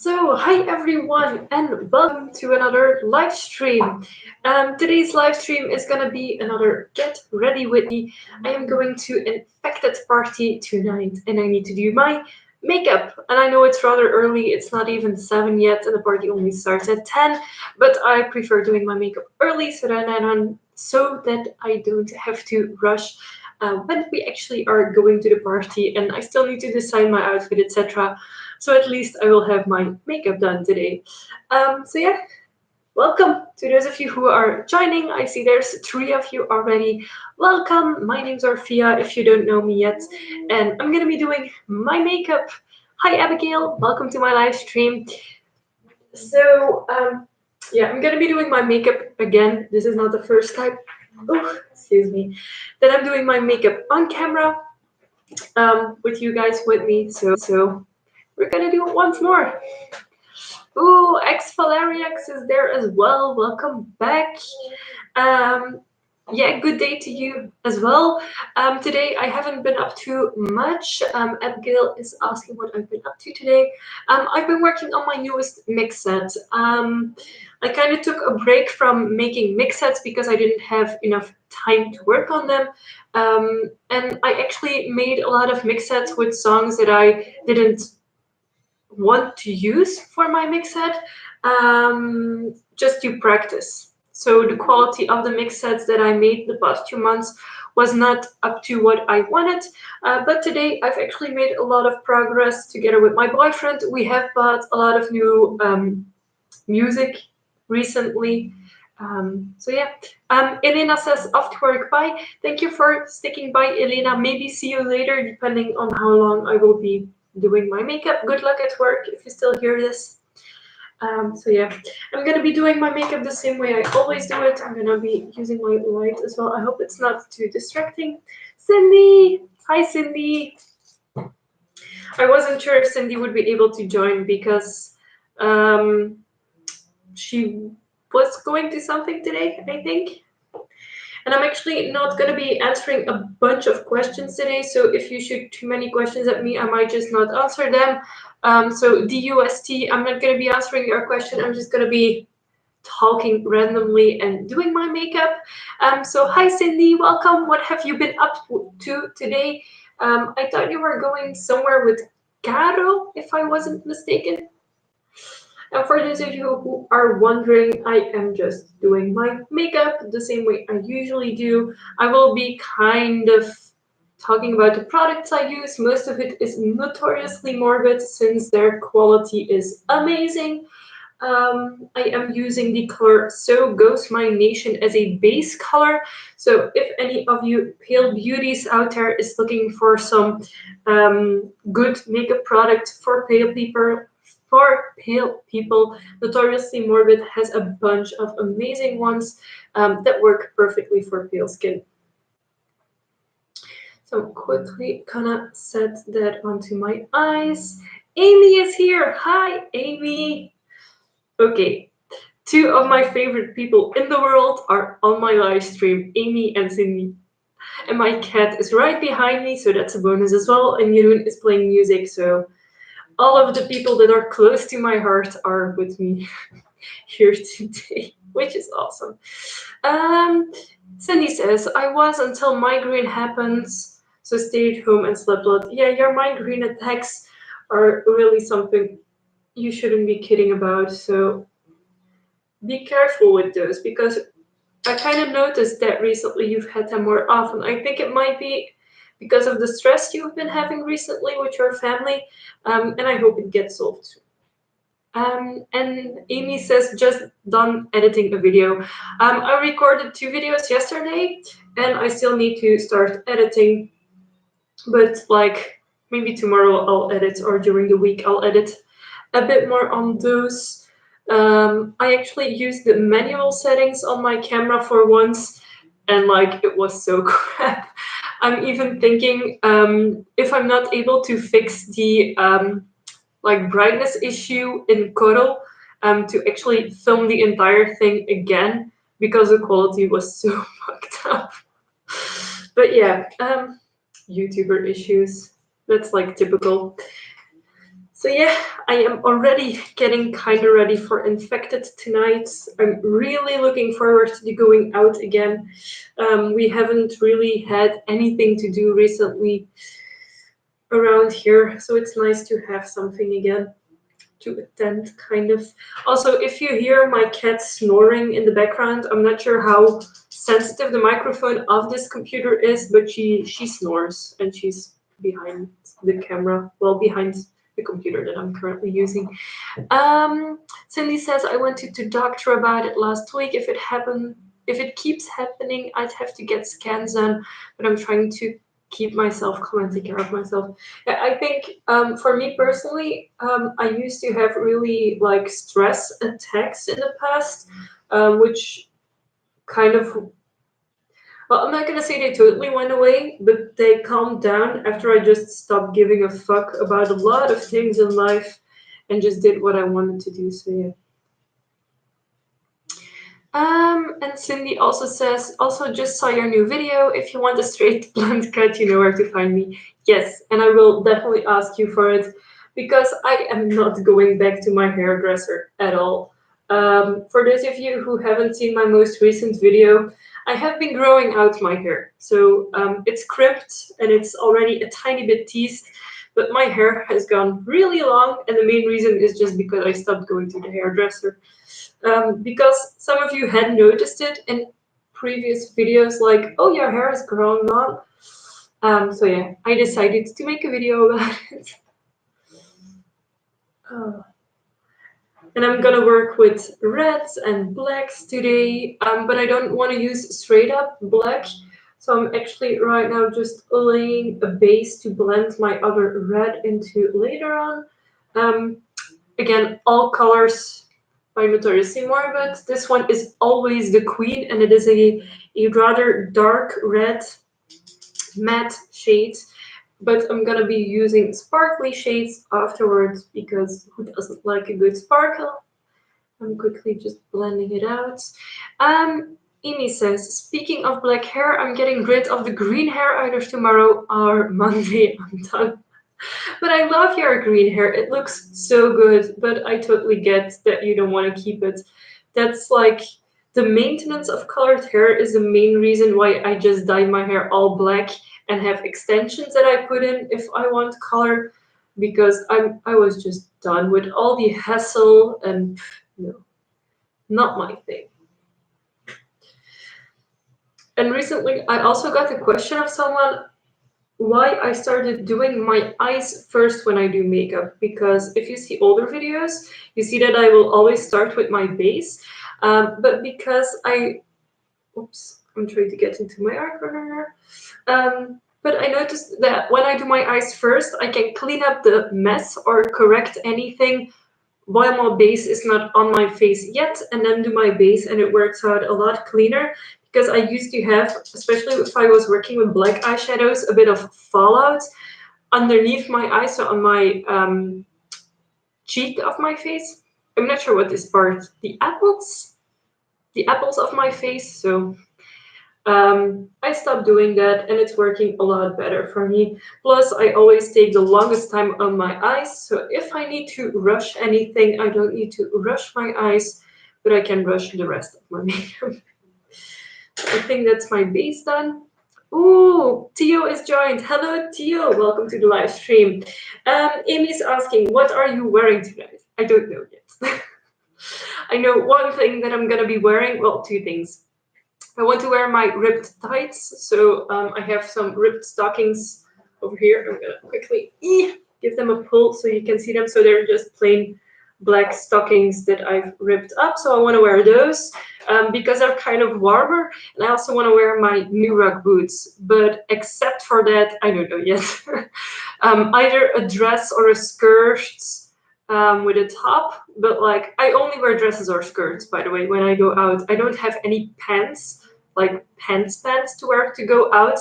Hi everyone, and welcome to another live stream. Today's live stream is gonna be another get ready with me. I am going to Infekted party tonight, and I need to do my makeup. And I know it's rather early; it's not even 7 yet, and the party only starts at 10. But I prefer doing my makeup early so that I don't have to rush. When we actually are going to the party, and I still need to decide my outfit, etc. So at least I will have my makeup done today. Yeah, welcome to those of you who are joining. I see there's 3 of you already. Welcome. My name's Orphia, if you don't know me yet, and I'm gonna be doing my makeup. Hi Abigail, welcome to my live stream. Yeah, I'm gonna be doing my makeup again. This is not the first time. Oh, excuse me. That I'm doing my makeup on camera with you guys with me. So we're gonna do it once more. Ooh, ex Valeriax is there as well. Welcome back. Um, yeah, good day to you as well. Today I haven't been up to much. Abigail is asking what I've been up to today. I've been working on my newest mix set. I kind of took a break from making mix sets because I didn't have enough time to work on them. And I actually made a lot of mix sets with songs that I didn't want to use for my mix set, just to practice. So the quality of the mix sets that I made the past 2 months was not up to what I wanted. But today I've actually made a lot of progress together with my boyfriend. We have bought a lot of new music recently. Elena says off to work. Bye. Thank you for sticking by, Elena. Maybe see you later, depending on how long I will be doing my makeup. Good luck at work if you still hear this. I'm gonna be doing my makeup the same way I always do it. I'm gonna be using my light as well. I hope it's not too distracting. Cindy, hi Cindy. I wasn't sure if Cindy would be able to join because she was going to something today, I think. And I'm actually not going to be answering a bunch of questions today. So if you shoot too many questions at me, I might just not answer them. So DUST, I'm not going to be answering your question. I'm just going to be talking randomly and doing my makeup. So hi, Cindy, welcome. What have you been up to today? I thought you were going somewhere with Caro, if I wasn't mistaken. And for those of you who are wondering, I am just doing my makeup the same way I usually do. I will be kind of talking about the products I use. Most of it is notoriously morbid since their quality is amazing. I am using the color So Goes My Nation as a base color. So if any of you pale beauties out there is looking for some good makeup product for pale people, Notoriously Morbid has a bunch of amazing ones that work perfectly for pale skin. So I'm quickly gonna set that onto my eyes. Amy is here. Hi, Amy. Okay, 2 of my favorite people in the world are on my live stream, Amy and Cindy. And my cat is right behind me, so that's a bonus as well. And Jeroen is playing music, so all of the people that are close to my heart are with me here today, which is awesome. Cindy says, I was until migraine happens, so stayed home and slept a lot. Yeah, your migraine attacks are really something you shouldn't be kidding about, so be careful with those because I kind of noticed that recently you've had them more often. I think it might be because of the stress you've been having recently with your family, and I hope it gets solved soon. And Amy says, just done editing a video. I recorded 2 videos yesterday, and I still need to start editing, but like maybe tomorrow I'll edit, or during the week I'll edit a bit more on those. I actually used the manual settings on my camera for once, and like it was so crap. I'm even thinking if I'm not able to fix the like brightness issue in Corel, to actually film the entire thing again because the quality was so fucked up. But yeah, YouTuber issues. That's like typical. So yeah, I am already getting kind of ready for Infekted tonight. I'm really looking forward to going out again. We haven't really had anything to do recently around here, so it's nice to have something again to attend, kind of. Also, if you hear my cat snoring in the background, I'm not sure how sensitive the microphone of this computer is, but she snores and she's behind the camera, well, behind the computer that I'm currently using. Cindy says I went to the doctor about it last week. If it keeps happening, I'd have to get scans done, but I'm trying to keep myself calm and take care of myself. Yeah, I think for me personally, I used to have really like stress attacks in the past, which kind of, well, I'm not gonna say they totally went away, but they calmed down after I just stopped giving a fuck about a lot of things in life and just did what I wanted to do. So yeah. And Cindy also says, also just saw your new video. If you want a straight blunt cut, you know where to find me. Yes, and I will definitely ask you for it because I am not going back to my hairdresser at all. For those of you who haven't seen my most recent video, I have been growing out my hair. So it's crimped and it's already a tiny bit teased, but my hair has gone really long, and the main reason is just because I stopped going to the hairdresser. Because some of you had noticed it in previous videos, like, oh, your hair is growing long. So yeah, I decided to make a video about it. Oh. And I'm gonna work with reds and blacks today, but I don't want to use straight up black. So I'm actually right now just laying a base to blend my other red into later on. Again, all colors by Notorious Seymour, but this one is always the queen, and it is a rather dark red matte shade. But I'm gonna be using sparkly shades afterwards because who doesn't like a good sparkle? I'm quickly just blending it out. Amy says, speaking of black hair, I'm getting rid of the green hair either tomorrow or Monday. I'm done. But I love your green hair. It looks so good, but I totally get that you don't want to keep it. That's like the maintenance of colored hair is the main reason why I just dye my hair all black and have extensions that I put in if I want color, because I was just done with all the hassle and no, not my thing. And recently I also got a question of someone why I started doing my eyes first when I do makeup, because if you see older videos, you see that I will always start with my base. But because oops, I'm trying to get into my eye corner. But I noticed that when I do my eyes first, I can clean up the mess or correct anything while my base is not on my face yet, and then do my base, and it works out a lot cleaner because I used to have, especially if I was working with black eyeshadows, a bit of fallout underneath my eye, so on my cheek of my face. I'm not sure what this part, the apples of my face. So I stopped doing that, and it's working a lot better for me. Plus, I always take the longest time on my eyes, so if I need to rush anything, I don't need to rush my eyes, but I can rush the rest of my makeup. I think that's my base done. Ooh, Tio is joined. Hello, Tio. Welcome to the live stream. Amy's asking, what are you wearing tonight? I don't know yet. I know one thing that I'm gonna be wearing. Well, two things. I want to wear my ripped tights, so I have some ripped stockings over here. I'm gonna quickly give them a pull so you can see them. So they're just plain black stockings that I've ripped up. So I want to wear those because they're kind of warmer, and I also want to wear my new rug boots. But except for that, I don't know yet. Either a dress or a skirt with a top, but like I only wear dresses or skirts, by the way, when I go out. I don't have any pants, like pants to wear to go out,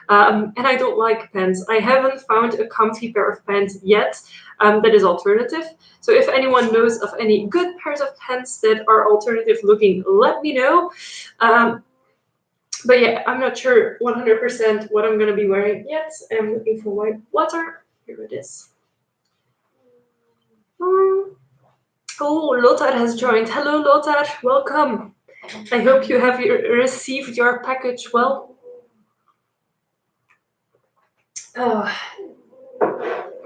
and I don't like pants. I haven't found a comfy pair of pants yet that is alternative. So if anyone knows of any good pairs of pants that are alternative looking, let me know. But yeah, I'm not sure 100% what I'm gonna be wearing yet. I'm looking for my water. Here it is. Oh, Lothar has joined. Hello, Lothar. Welcome. I hope you have received your package well. Oh,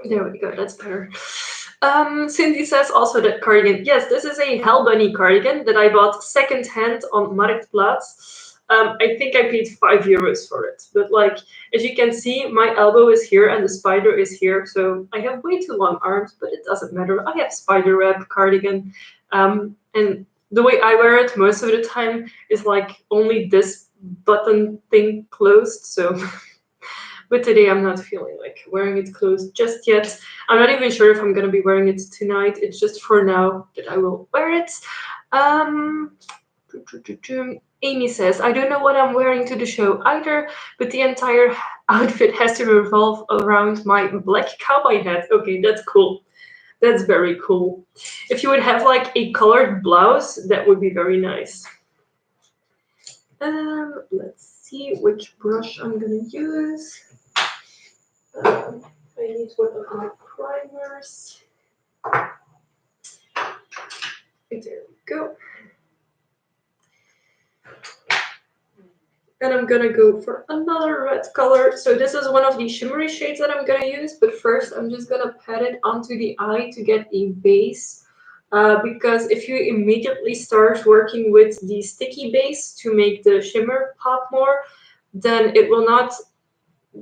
there we go. That's better. Cindy says also that cardigan. Yes, this is a Hell Bunny cardigan that I bought secondhand on Marktplaats. I think I paid €5 for it. But like, as you can see, my elbow is here and the spider is here. So I have way too long arms, but it doesn't matter. I have spider web cardigan. And the way I wear it most of the time is like only this button thing closed. So but today I'm not feeling like wearing it closed just yet. I'm not even sure if I'm gonna be wearing it tonight. It's just for now that I will wear it. Um, Amy says, I don't know what I'm wearing to the show either, but the entire outfit has to revolve around my black cowboy hat. Okay, that's cool. That's very cool. If you would have like a colored blouse, that would be very nice. Let's see which brush I'm gonna use. I need one of my primers. There we go. And I'm gonna go for another red color. So this is one of the shimmery shades that I'm gonna use, but first I'm just gonna pat it onto the eye to get a base. Because if you immediately start working with the sticky base to make the shimmer pop more, then it will not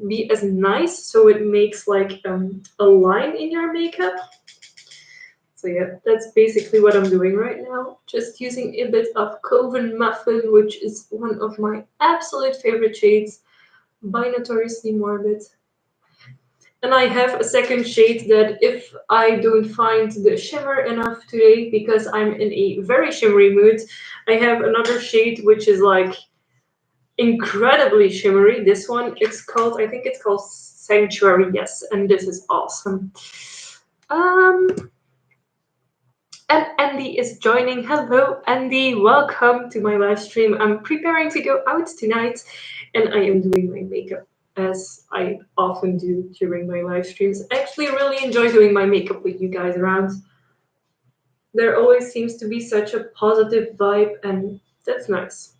be as nice. So it makes like a line in your makeup. So yeah, that's basically what I'm doing right now. Just using a bit of Coven Muffin, which is one of my absolute favorite shades by Notoriously Morbid. And I have a second shade that if I don't find the shimmer enough today, because I'm in a very shimmery mood, I have another shade which is like incredibly shimmery. This one, I think it's called Sanctuary, yes, and this is awesome. And Andy is joining. Hello, Andy. Welcome to my live stream. I'm preparing to go out tonight, and I am doing my makeup as I often do during my live streams. I actually really enjoy doing my makeup with you guys around. There always seems to be such a positive vibe, and that's nice.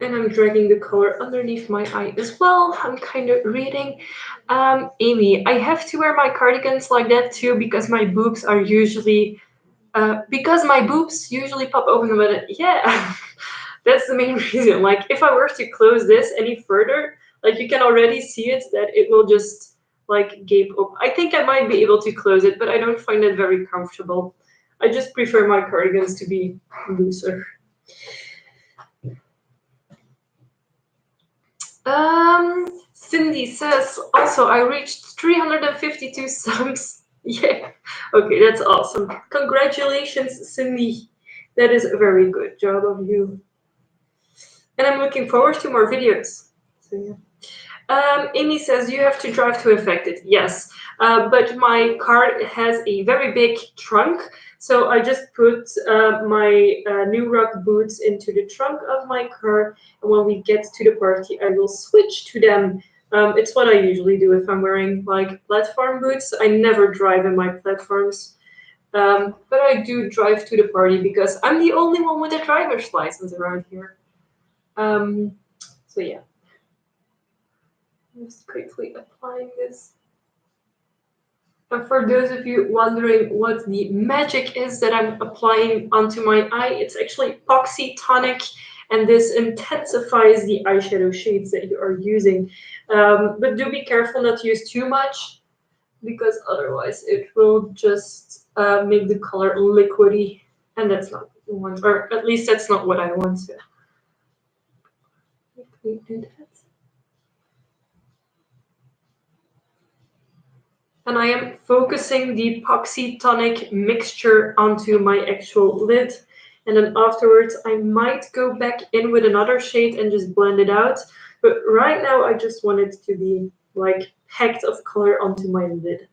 And I'm dragging the color underneath my eye as well. I'm kind of reading. Amy, I have to wear my cardigans like that too because my boobs are usually pop open when it, yeah, that's the main reason. Like if I were to close this any further, like you can already see it that it will just like gape up. I think I might be able to close it, but I don't find it very comfortable. I just prefer my cardigans to be looser. Cindy says also I reached 352 subs. Yeah. Okay, that's awesome. Congratulations, Cindy. That is a very good job of you. And I'm looking forward to more videos. So yeah. Amy says you have to drive to Infekted. Yes, but my car has a very big trunk, so I just put my new rock boots into the trunk of my car, and when we get to the party, I will switch to them. It's what I usually do if I'm wearing like platform boots. I never drive in my platforms, but I do drive to the party because I'm the only one with a driver's license around here. So yeah. Just quickly applying this. And for those of you wondering what the magic is that I'm applying onto my eye, it's actually epoxy tonic, and this intensifies the eyeshadow shades that you are using. But do be careful not to use too much, because otherwise it will just make the color liquidy, and that's not what you want, or at least that's not what I want to. Do that. And I am focusing the epoxy tonic mixture onto my actual lid. And then afterwards, I might go back in with another shade and just blend it out. But right now, I just want it to be like packed of color onto my lid.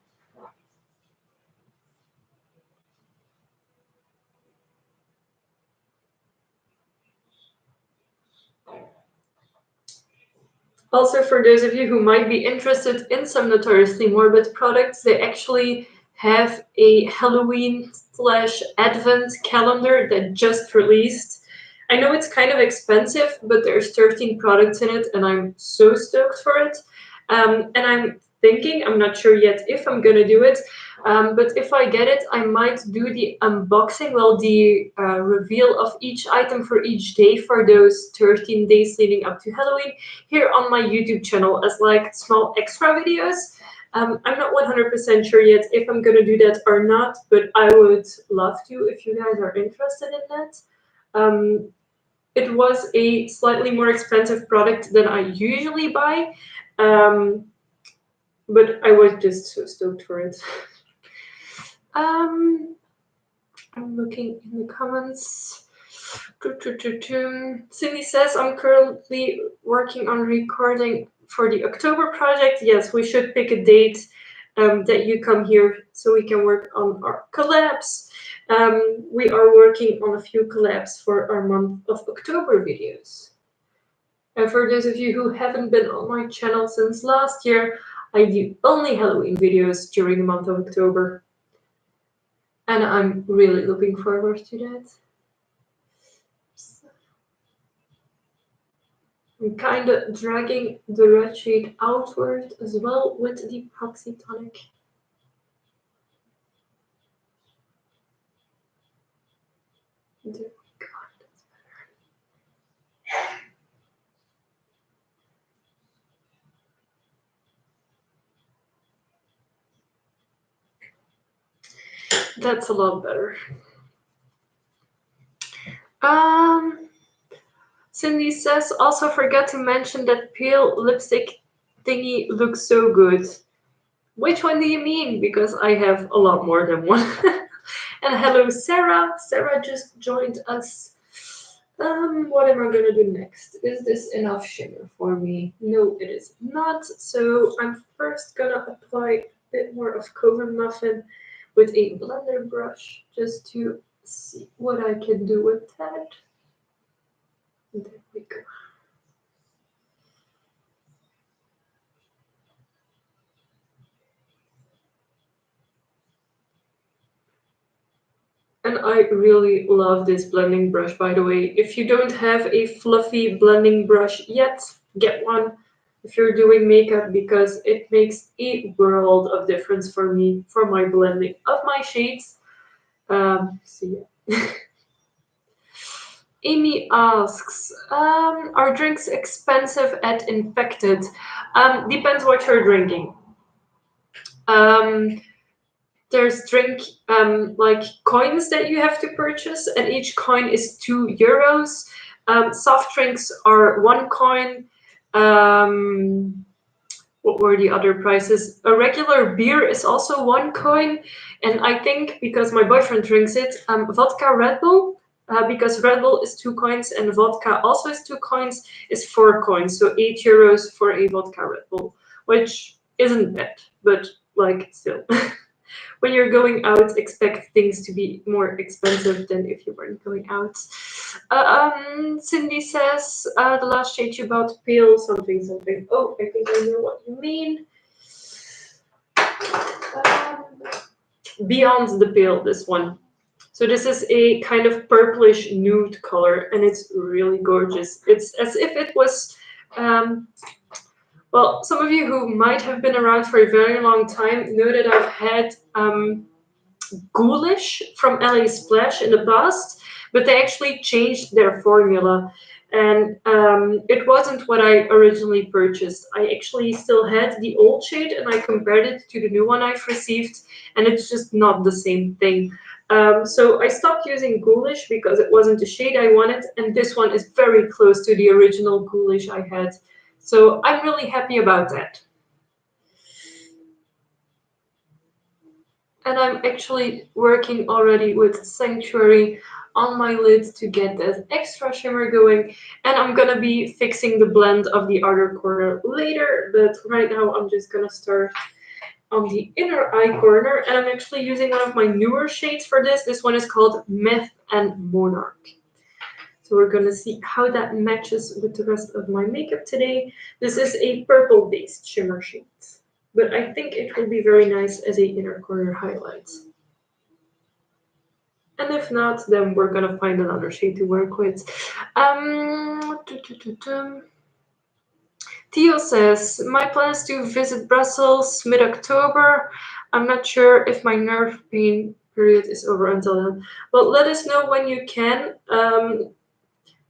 Also, for those of you who might be interested in some notoriously morbid products, they actually have a Halloween slash Advent calendar that just released. I know it's kind of expensive, but there's 13 products in it, and I'm so stoked for it. And I'm thinking, I'm not sure yet if I'm gonna do it, but if I get it, I might do the unboxing, well, the reveal of each item for each day for those 13 days leading up to Halloween here on my YouTube channel as like small extra videos. I'm not 100% sure yet if I'm gonna do that or not, but I would love to if you guys are interested in that. It was a slightly more expensive product than I usually buy, um, but I was just so stoked for it. um, I'm looking in the comments. Cindy says, I'm currently working on recording for the October project. Yes, we should pick a date that you come here so we can work on our collabs. We are working on a few collabs for our month of October videos. And for those of you who haven't been on my channel since last year, I do only Halloween videos during the month of October. And I'm really looking forward to that. I'm kind of dragging the red shade outward as well with the Proxy Tonic. There we go. That's a lot better. Cindy says, also forgot to mention that pale lipstick thingy looks so good. Which one do you mean? Because I have a lot more than one. And hello, Sarah. Sarah just joined us. What am I gonna do next? Is this enough shimmer for me? No, it is not. So I'm first gonna apply a bit more of Coven Muffin with a blender brush just to see what I can do with that. There we go. And I really love this blending brush, by the way. If you don't have a fluffy blending brush yet, get one if you're doing makeup because it makes a world of difference for me for my blending of my shades. So yeah. Amy asks, are drinks expensive at Infekted? Depends what you're drinking. There's drink like coins that you have to purchase, and each coin is €2. Soft drinks are 1 coin. What were the other prices? A regular beer is also 1 coin, and I think because my boyfriend drinks it, vodka Red Bull, because Red Bull is 2 coins and vodka also is 2 coins, is 4 coins. So €8 for a vodka Red Bull, which isn't bad, but like still. When you're going out, expect things to be more expensive than if you weren't going out. Cindy says, the last shade you bought, pale something something. Oh, I think I know what you mean. Beyond the pale, this one. So this is a kind of purplish nude color, and it's really gorgeous. It's as if it was well, some of you who might have been around for a very long time know that I've had Ghoulish from LA Splash in the past, but they actually changed their formula. And it wasn't what I originally purchased. I actually still had the old shade and I compared it to the new one I've received, and it's just not the same thing. So I stopped using Ghoulish because it wasn't the shade I wanted, and this one is very close to the original Ghoulish I had. So I'm really happy about that. And I'm actually working already with Sanctuary on my lid to get that extra shimmer going. And I'm gonna be fixing the blend of the outer corner later, but right now I'm just gonna start on the inner eye corner. And I'm actually using one of my newer shades for this. This one is called Myth and Monarch. So we're gonna see how that matches with the rest of my makeup today. This is a purple-based shimmer shade, but I think it will be very nice as a inner corner highlight. And if not, then we're gonna find another shade to work with. Theo says, my plan is to visit Brussels mid-October. I'm not sure if my nerve pain period is over until then. Well, let us know when you can.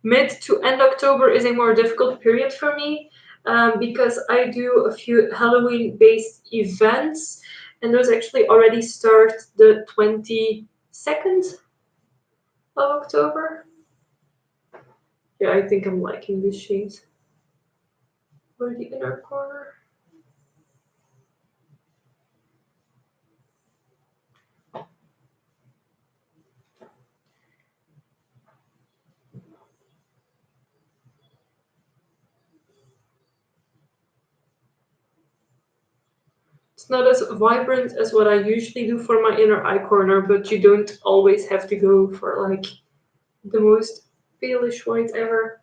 Mid to end October is a more difficult period for me because I do a few Halloween-based events, and those actually already start the 22nd of October. Yeah, I think I'm liking this shade. For the inner corner. It's not as vibrant as what I usually do for my inner eye corner, but you don't always have to go for like the most palish white ever.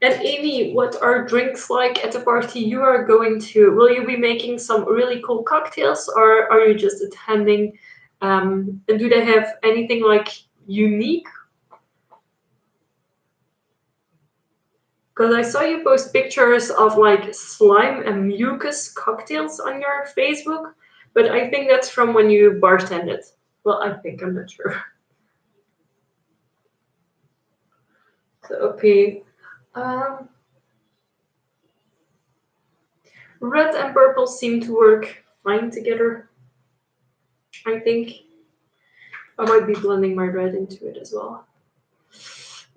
And Amy, what are drinks like at the party you are going to? Will you be making some really cool cocktails, or are you just attending? And do they have anything like unique? Because I saw you post pictures of like slime and mucus cocktails on your Facebook, but I think that's from when you bartended. Well, I think, I'm not sure. So, okay. Um, Red and purple seem to work fine together. I think I might be blending my red into it as well.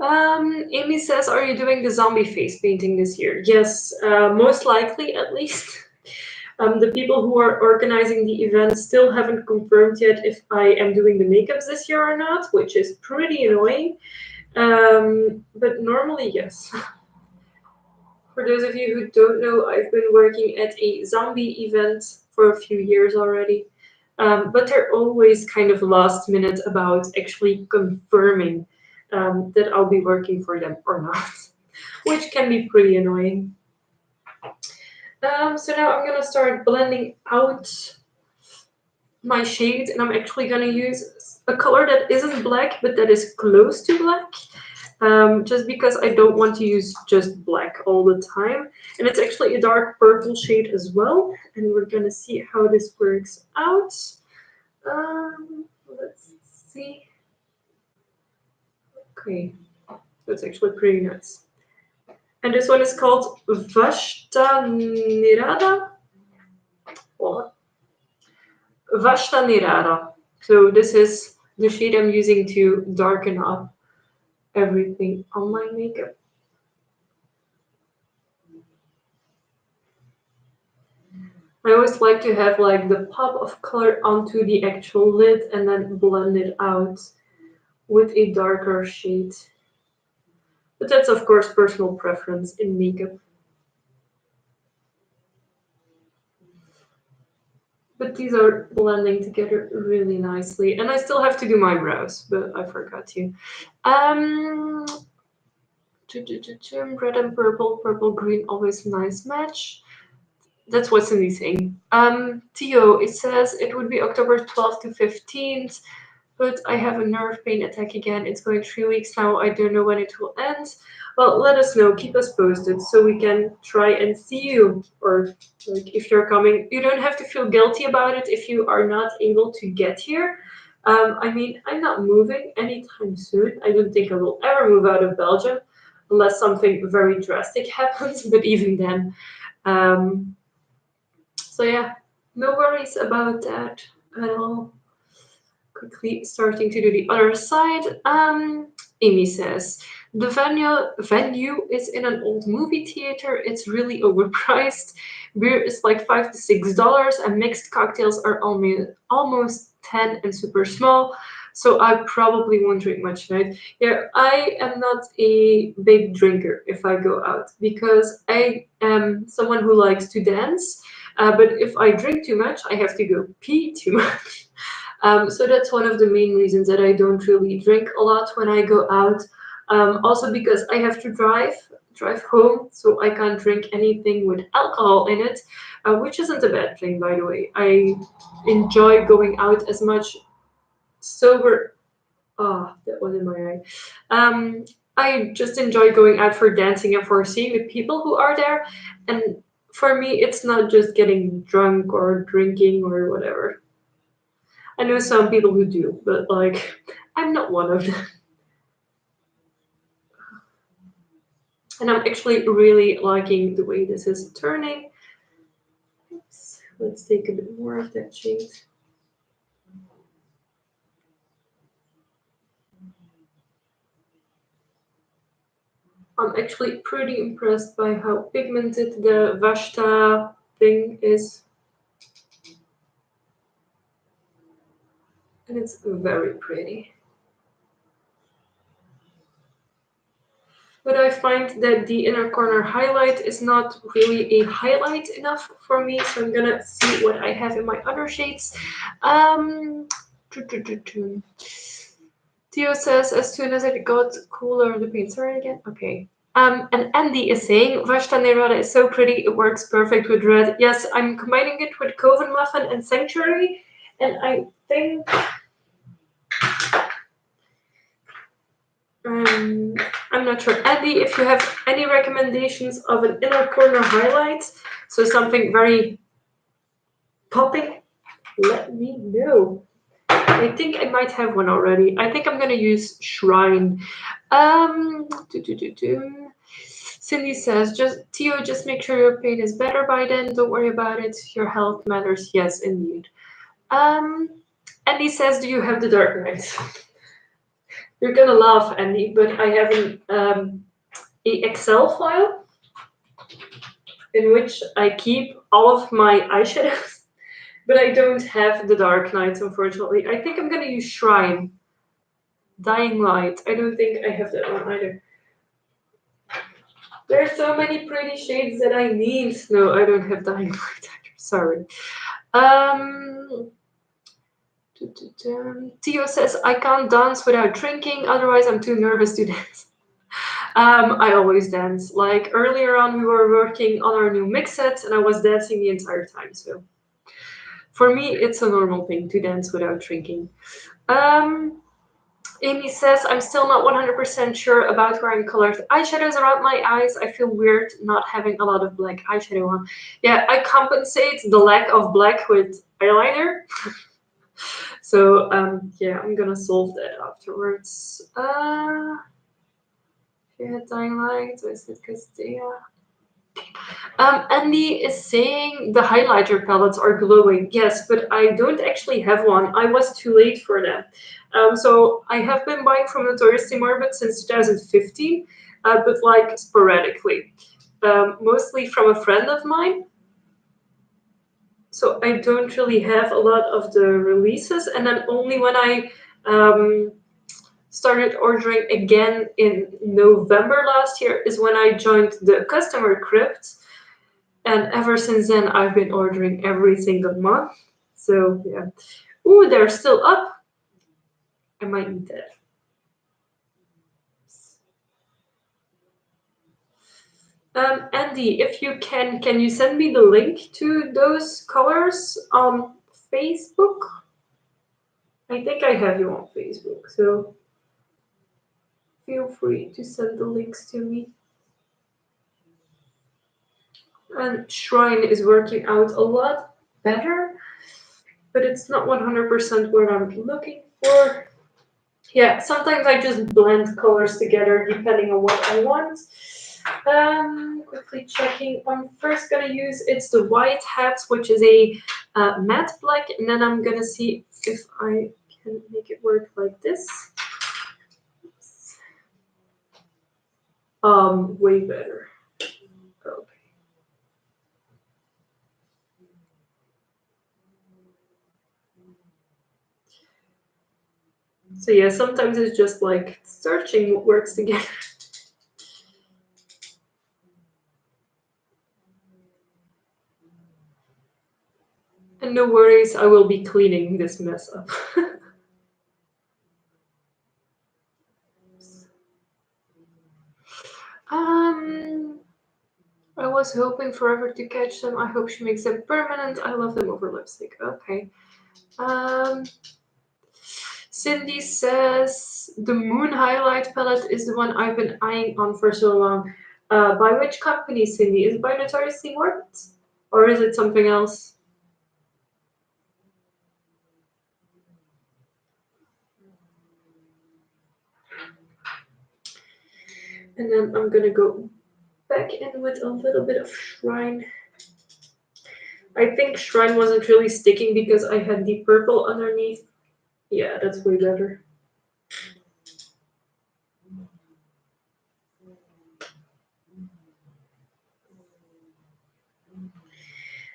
Amy says, are you doing the zombie face painting this year? Yes, most likely at least. The people who are organizing the event still haven't confirmed yet if I am doing the makeups this year or not, which is pretty annoying. But normally, yes. For those of you who don't know, I've been working at a zombie event for a few years already. But they're always kind of last minute about actually confirming that I'll be working for them or not, which can be pretty annoying. So now I'm gonna start blending out my shades, and I'm actually gonna use a color that isn't black, but that is close to black. Just because I don't want to use just black all the time. And it's actually a dark purple shade as well. And we're gonna see how this works out. Let's see. Okay, that's actually pretty nice. And this one is called Vashta Nirada. What? Vashta Nirada. So this is the shade I'm using to darken up everything on my makeup. I always like to have like the pop of color onto the actual lid and then blend it out with a darker shade. But that's of course personal preference in makeup. But these are blending together really nicely. And I still have to do my brows, but I forgot to. Red and purple, purple, green, always a nice match. That's what's in the thing. Theo, it says it would be October 12th to 15th, but I have a nerve pain attack again. It's going 3 weeks now. I don't know when it will end. Well, let us know. Keep us posted so we can try and see you. Or like if you're coming, you don't have to feel guilty about it if you are not able to get here. I mean, I'm not moving anytime soon. I don't think I will ever move out of Belgium unless something very drastic happens. But even then, so yeah, no worries about that at all. Quickly starting to do the other side. Amy says, the venue is in an old movie theater. It's really overpriced. Beer is like $5 to $6, and mixed cocktails are almost 10 and super small. So I probably won't drink much tonight. Yeah, I am not a big drinker if I go out because I am someone who likes to dance. But if I drink too much, I have to go pee too much. So that's one of the main reasons that I don't really drink a lot when I go out. Also because I have to drive home, so I can't drink anything with alcohol in it, which isn't a bad thing, by the way. I enjoy going out as much sober. Ah, that was in my eye. I just enjoy going out for dancing and for seeing the people who are there. And for me, it's not just getting drunk or drinking or whatever. I know some people who do, but like, I'm not one of them. And I'm actually really liking the way this is turning. Oops. Let's take a bit more of that shade. I'm actually pretty impressed by how pigmented the Vashta thing is. And it's very pretty. But I find that the inner corner highlight is not really a highlight enough for me, so I'm gonna see what I have in my other shades. Um, Theo says, as soon as it got cooler, the paint started again. Okay. And Andy is saying, Vashta Nerada is so pretty, it works perfect with red. Yes, I'm combining it with Coven Muffin and Sanctuary, and I think I'm not sure. Andy, if you have any recommendations of an inner corner highlight, so something very popping, let me know. I think I might have one already. I think I'm gonna use Shrine. Um, do, do, do, do. Cindy says, just Theo, just make sure your pain is better by then. Don't worry about it. Your health matters. Yes, indeed. Um, Andy says, do you have the Dark Knight? You're gonna laugh, Andy, but I have a Excel file in which I keep all of my eyeshadows, but I don't have the Dark Knight, unfortunately. I think I'm gonna use Shrine. Dying Light. I don't think I have that one either. There are so many pretty shades that I need. No, I don't have Dying Light either. Sorry. Um, Theo says, I can't dance without drinking, otherwise I'm too nervous to dance. I always dance. Like earlier on, we were working on our new mix set, and I was dancing the entire time. So for me, it's a normal thing to dance without drinking. Um, Amy says, I'm still not 100% sure about wearing colored eyeshadows around my eyes. I feel weird not having a lot of black eyeshadow on. Yeah, I compensate the lack of black with eyeliner. So, yeah, I'm gonna solve that afterwards. Yeah, Dying Light, I said Castilla. Andy is saying the highlighter palettes are glowing. Yes, but I don't actually have one. I was too late for them. So I have been buying from Notoriously Morbid since 2015, but like sporadically. Mostly from a friend of mine. So I don't really have a lot of the releases, and then only when I started ordering again in November last year is when I joined the customer crypt. And ever since then, I've been ordering every single month. So yeah. Ooh, they're still up. I might need that. Andy, if you can you send me the link to those colors on Facebook? I think I have you on Facebook, so feel free to send the links to me. And Shrine is working out a lot better, but it's not 100% what I'm looking for. Yeah, sometimes I just blend colors together depending on what I want. Quickly checking. I'm first gonna use it's the White Hat, which is a matte black, and then I'm gonna see if I can make it work like this. Way better. Okay. So yeah, sometimes it's just like searching what works together. And no worries, I will be cleaning this mess up. was hoping forever to catch them. I hope she makes them permanent. I love them over lipstick. Okay. Um, Cindy says the Moon Highlight palette is the one I've been eyeing on for so long. By which company, Cindy? Is it by Notoriously Morbid? Or is it something else? And then I'm gonna go back in with a little bit of Shrine. I think Shrine wasn't really sticking because I had the purple underneath. Yeah, that's way better.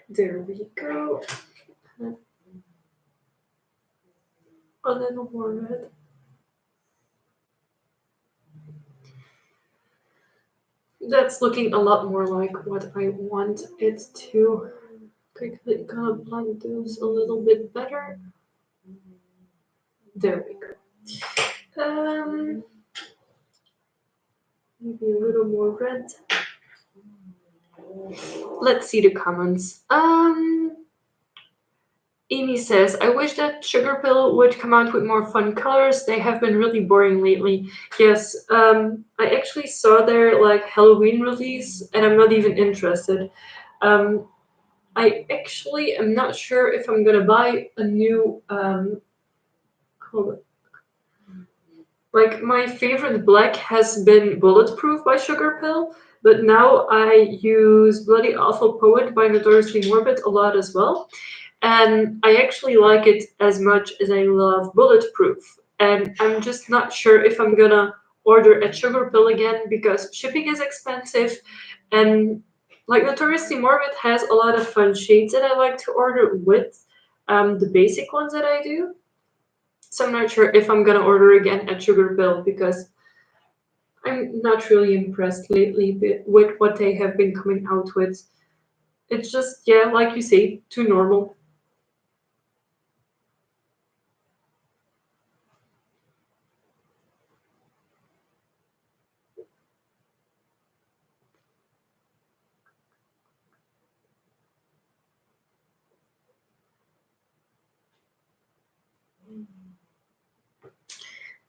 There we go. A little more red. That's looking a lot more like what I want it to. Quickly gonna blend those a little bit better. There we go. Maybe a little more red. Let's see the comments. Amy says, I wish that Sugar Pill would come out with more fun colors. They have been really boring lately. Yes, I actually saw their like Halloween release and I'm not even interested. Um, I actually am not sure if I'm gonna buy a new like my favorite black has been Bulletproof by Sugar Pill, but now I use Bloody Awful Poet by Notoriously Morbid a lot as well. And I actually like it as much as I love Bulletproof. And I'm just not sure if I'm gonna order at Sugar Pill again because shipping is expensive and like Notoriously Morbid has a lot of fun shades that I like to order with the basic ones that I do. So I'm not sure if I'm gonna order again at Sugar Pill because I'm not really impressed lately with what they have been coming out with. It's just, yeah, like you say, too normal.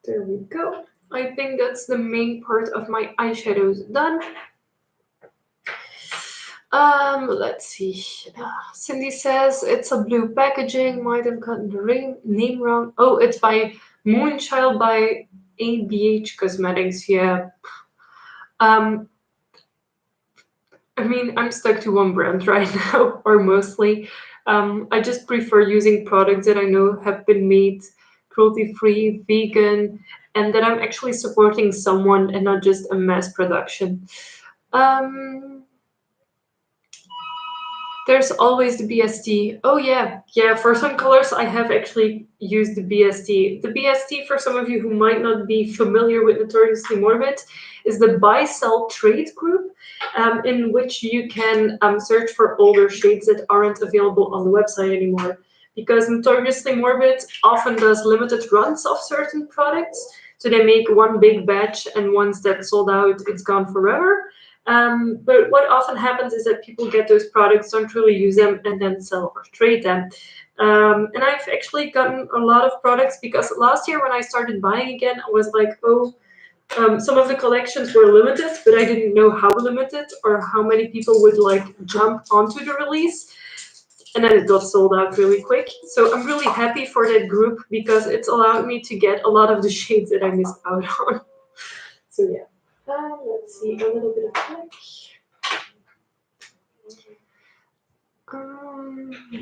There we go. I think that's the main part of my eyeshadows done. Let's see. Cindy says it's a blue packaging. Might have gotten the name wrong. Oh, it's by Moonchild by ABH Cosmetics. Yeah. Um, I mean, I'm stuck to one brand right now, or mostly. I just prefer using products that I know have been made cruelty-free, vegan, and that I'm actually supporting someone and not just a mass production. Um, there's always the BST. Oh yeah, yeah. For some colors, I have actually used the BST. The BST, for some of you who might not be familiar with Notoriously Morbid, is the buy sell trade group, in which you can search for older shades that aren't available on the website anymore. Because Notoriously Morbid often does limited runs of certain products, so they make one big batch, and once that's sold out, it's gone forever. But what often happens is that people get those products, don't really use them, and then sell or trade them. And I've actually gotten a lot of products because last year when I started buying again, I was like, oh, some of the collections were limited, but I didn't know how limited or how many people would like jump onto the release. And then it got sold out really quick. So I'm really happy for that group because it's allowed me to get a lot of the shades that I missed out on. So yeah. Let's see, a little bit of black.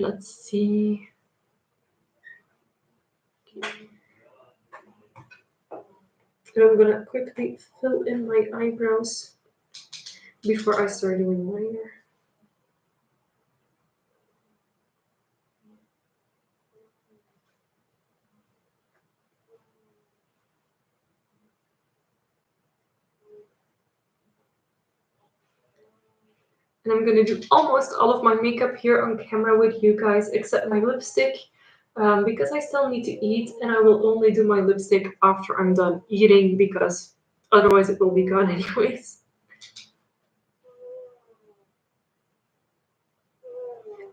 Let's see. And I'm gonna quickly fill in my eyebrows before I start doing liner. And I'm gonna do almost all of my makeup here on camera with you guys, except my lipstick, because I still need to eat, and I will only do my lipstick after I'm done eating, because otherwise it will be gone anyways.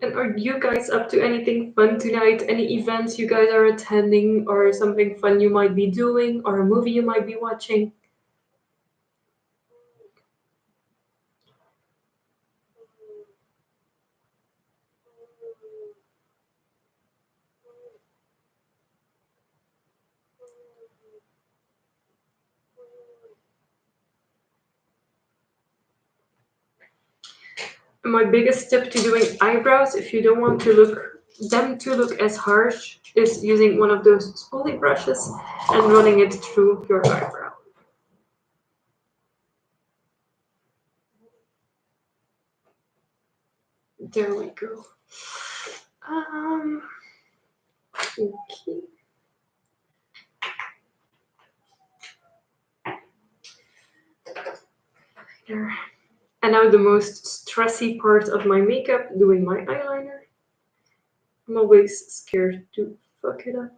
And are you guys up to anything fun tonight? Any events you guys are attending, or something fun you might be doing, or a movie you might be watching? My biggest tip to doing eyebrows, if you don't want to look them to look as harsh, is using one of those spoolie brushes and running it through your eyebrow. There we go. Um, okay. There. And now the most stressy part of my makeup, doing my eyeliner. I'm always scared to fuck it up.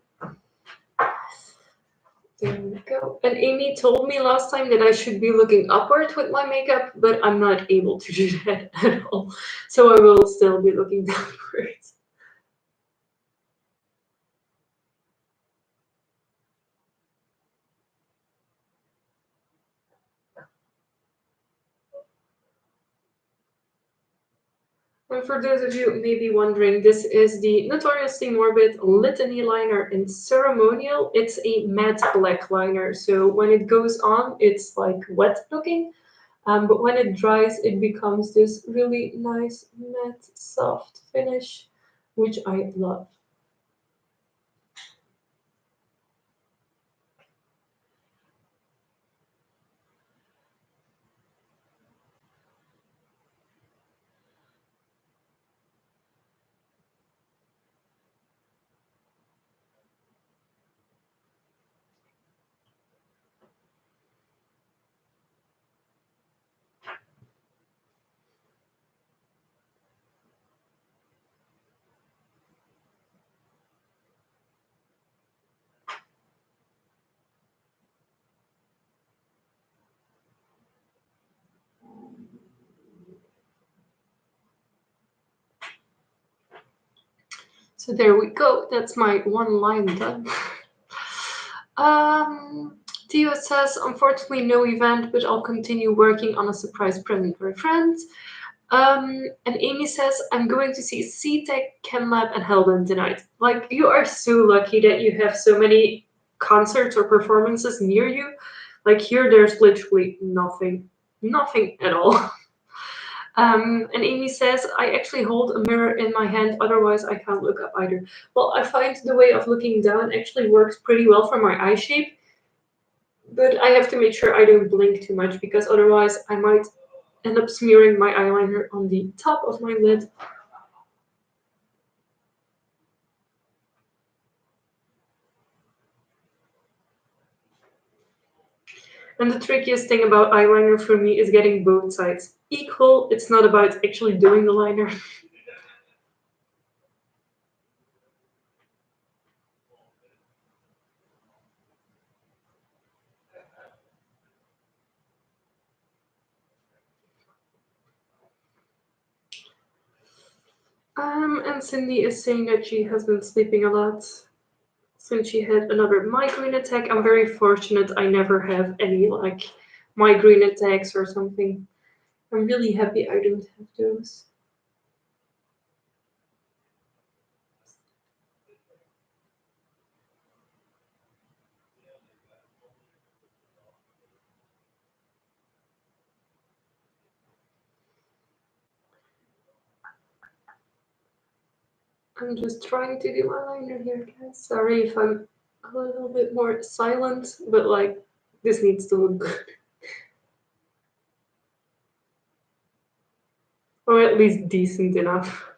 There we go. And Amy told me last time that I should be looking upward with my makeup, but I'm not able to do that at all. So I will still be looking downwards. And for those of you maybe wondering, this is the Notoriously Morbid Litany Liner in Ceremonial. It's a matte black liner, so when it goes on, it's like wet looking. But when it dries, it becomes this really nice, matte, soft finish, which I love. So there we go. That's my one line done. um, Theo says, unfortunately, no event, but I'll continue working on a surprise present for friends. And Amy says, I'm going to see C-Tech, ChemLab, and Helden tonight. Like, you are so lucky that you have so many concerts or performances near you. Like, here, there's literally nothing. Nothing at all. And Amy says, I actually hold a mirror in my hand, otherwise I can't look up either. Well, I find the way of looking down actually works pretty well for my eye shape, but I have to make sure I don't blink too much because otherwise I might end up smearing my eyeliner on the top of my lid. And the trickiest thing about eyeliner for me is getting both sides equal. It's not about actually doing the liner. And Cindy is saying that she has been sleeping a lot since she had another migraine attack. I'm very fortunate I never have any like migraine attacks or something. I'm really happy I don't have those. I'm just trying to do eyeliner here, guys. Sorry if I'm a little bit more silent, but like this needs to look good. Or at least decent enough.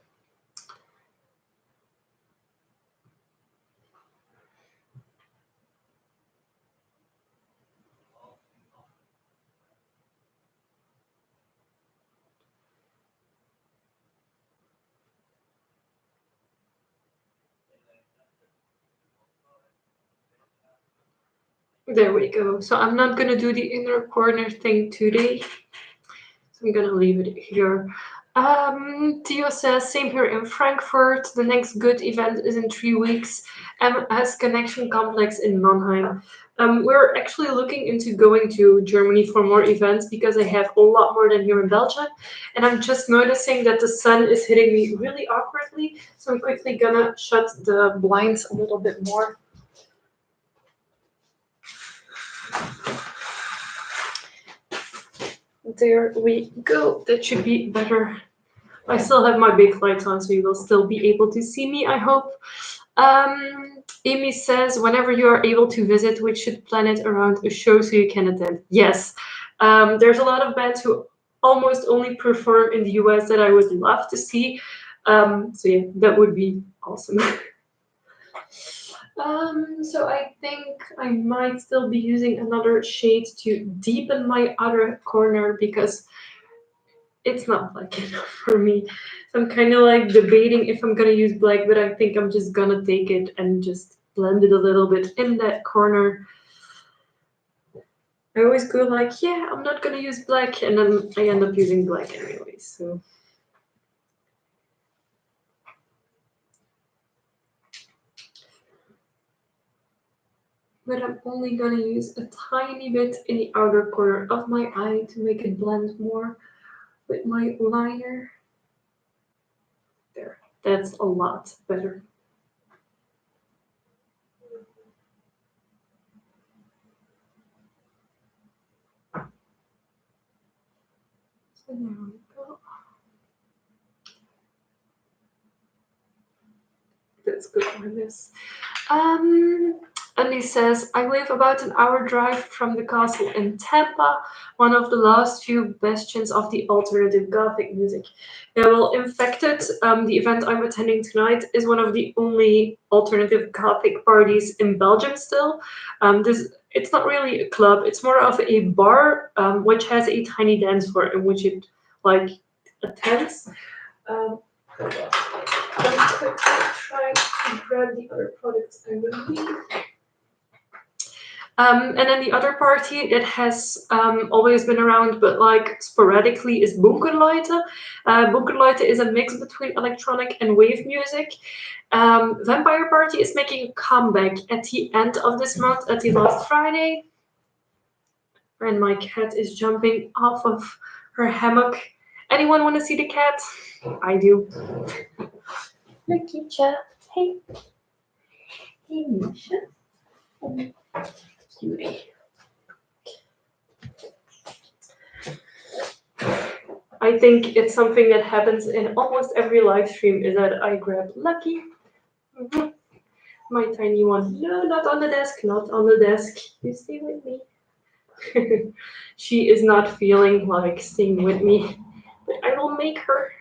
There we go. So I'm not gonna do the inner corner thing today. So I'm gonna leave it here. Theo says, same here in Frankfurt. The next good event is in 3 weeks. MS Connection Complex in Mannheim. We're actually looking into going to Germany for more events because I have a lot more than here in Belgium. And I'm just noticing that the sun is hitting me really awkwardly. So I'm quickly gonna shut the blinds a little bit more. There we go. That should be better. I still have my big lights on, so you will still be able to see me, I hope. Amy says, whenever you are able to visit, we should plan it around a show so you can attend. Yes. There's a lot of bands who almost only perform in the US that I would love to see. So yeah, that would be awesome. So I think I might still be using another shade to deepen my outer corner because it's not black enough for me. So I'm kind of like debating if I'm gonna use black, but I think I'm just gonna take it and just blend it a little bit in that corner. I always go like, yeah, I'm not gonna use black, and then I end up using black anyway, so. But I'm only gonna use a tiny bit in the outer corner of my eye to make it blend more with my liner. There, that's a lot better. So there we go. That's good for this. And he says, I live about an hour drive from the castle in Tampa, one of the last few bastions of the alternative Gothic music. Yeah, well, Infekted, the event I'm attending tonight, is one of the only alternative Gothic parties in Belgium still. It's not really a club, it's more of a bar, which has a tiny dance floor in which it like attends. Let me quickly try to grab the other products I will need. And then the other party that has always been around, but like sporadically, is Bunkerleute. Bunkerleute is a mix between electronic and wave music. Vampire Party is making a comeback at the end of this month, at the last Friday. And my cat is jumping off of her hammock. Anyone want to see the cat? I do. Nikita, hey. Hey, Misha. Cutie. I think it's something that happens in almost every live stream is that I grab Lucky. Mm-hmm. My tiny one. No, not on the desk, not on the desk. You stay with me. She is not feeling like staying with me, but I will make her.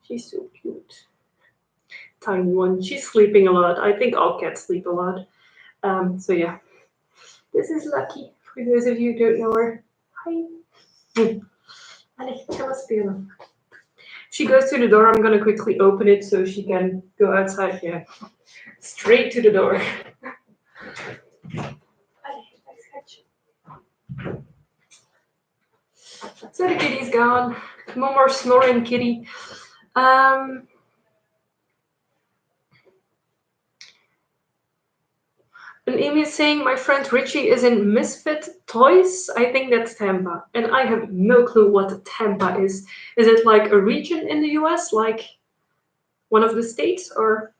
She's so cute. Tiny one. She's sleeping a lot. I think all cats sleep a lot. So yeah. This is Lucky, for those of you who don't know her. Hi. Allez, tell us, spelen. She goes to the door. I'm gonna quickly open it so she can go outside. Yeah, straight to the door. So the kitty's gone. No more snoring, kitty. And Amy is saying my friend Richie is in Misfit Toys. I think that's Tampa, and I have no clue what Tampa is. Is it like a region in the US, like one of the states, or?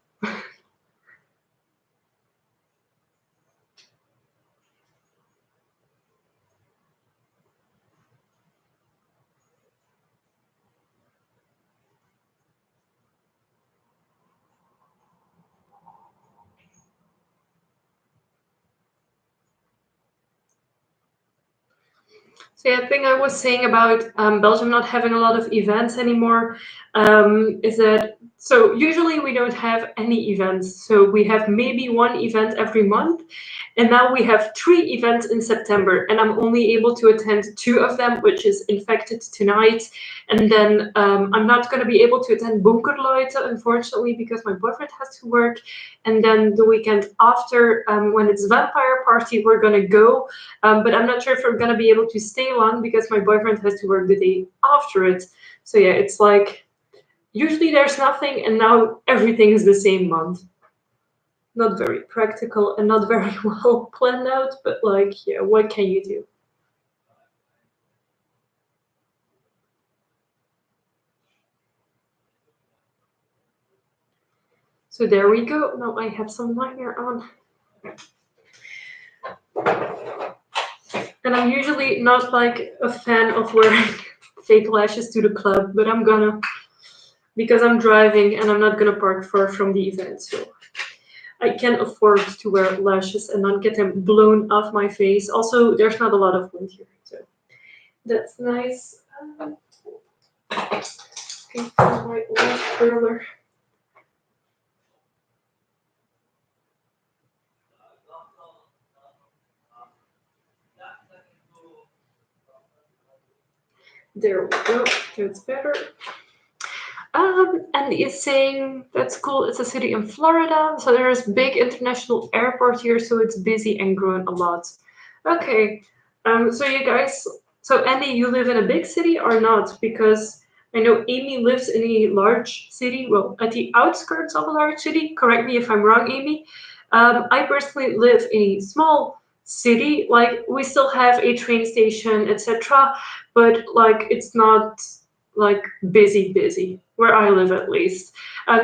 So yeah, the thing I was saying about Belgium not having a lot of events anymore is that so usually we don't have any events. So we have maybe one event every month, and now we have 3 events in September, and I'm only able to attend 2 of them, which is Infekted tonight, and then I'm not going to be able to attend Bunkerleute, unfortunately, because my boyfriend has to work. And then the weekend after, when it's Vampire Party, we're going to go. But I'm not sure if we're going to be able to stay long because my boyfriend has to work the day after it. So yeah, it's like usually there's nothing, and now everything is the same month. Not very practical and not very well planned out, but like, yeah, what can you do? So there we go. Now I have some liner on. And I'm usually not like a fan of wearing fake lashes to the club, but I'm gonna because I'm driving and I'm not gonna park far from the event, so I can afford to wear lashes and not get them blown off my face. Also, there's not a lot of wind here, so that's nice. Okay, my old curler. There we go. That's better. And he's saying that's cool. It's a city in Florida, so there's big international airport here, so it's busy and growing a lot. Okay. So you guys, so Andy, you live in a big city or not? Because I know Amy lives in a large city, well, at the outskirts of a large city. Correct me if I'm wrong, Amy. I personally live in a small city. Like we still have a train station, etc., but like it's not like busy where I live at least.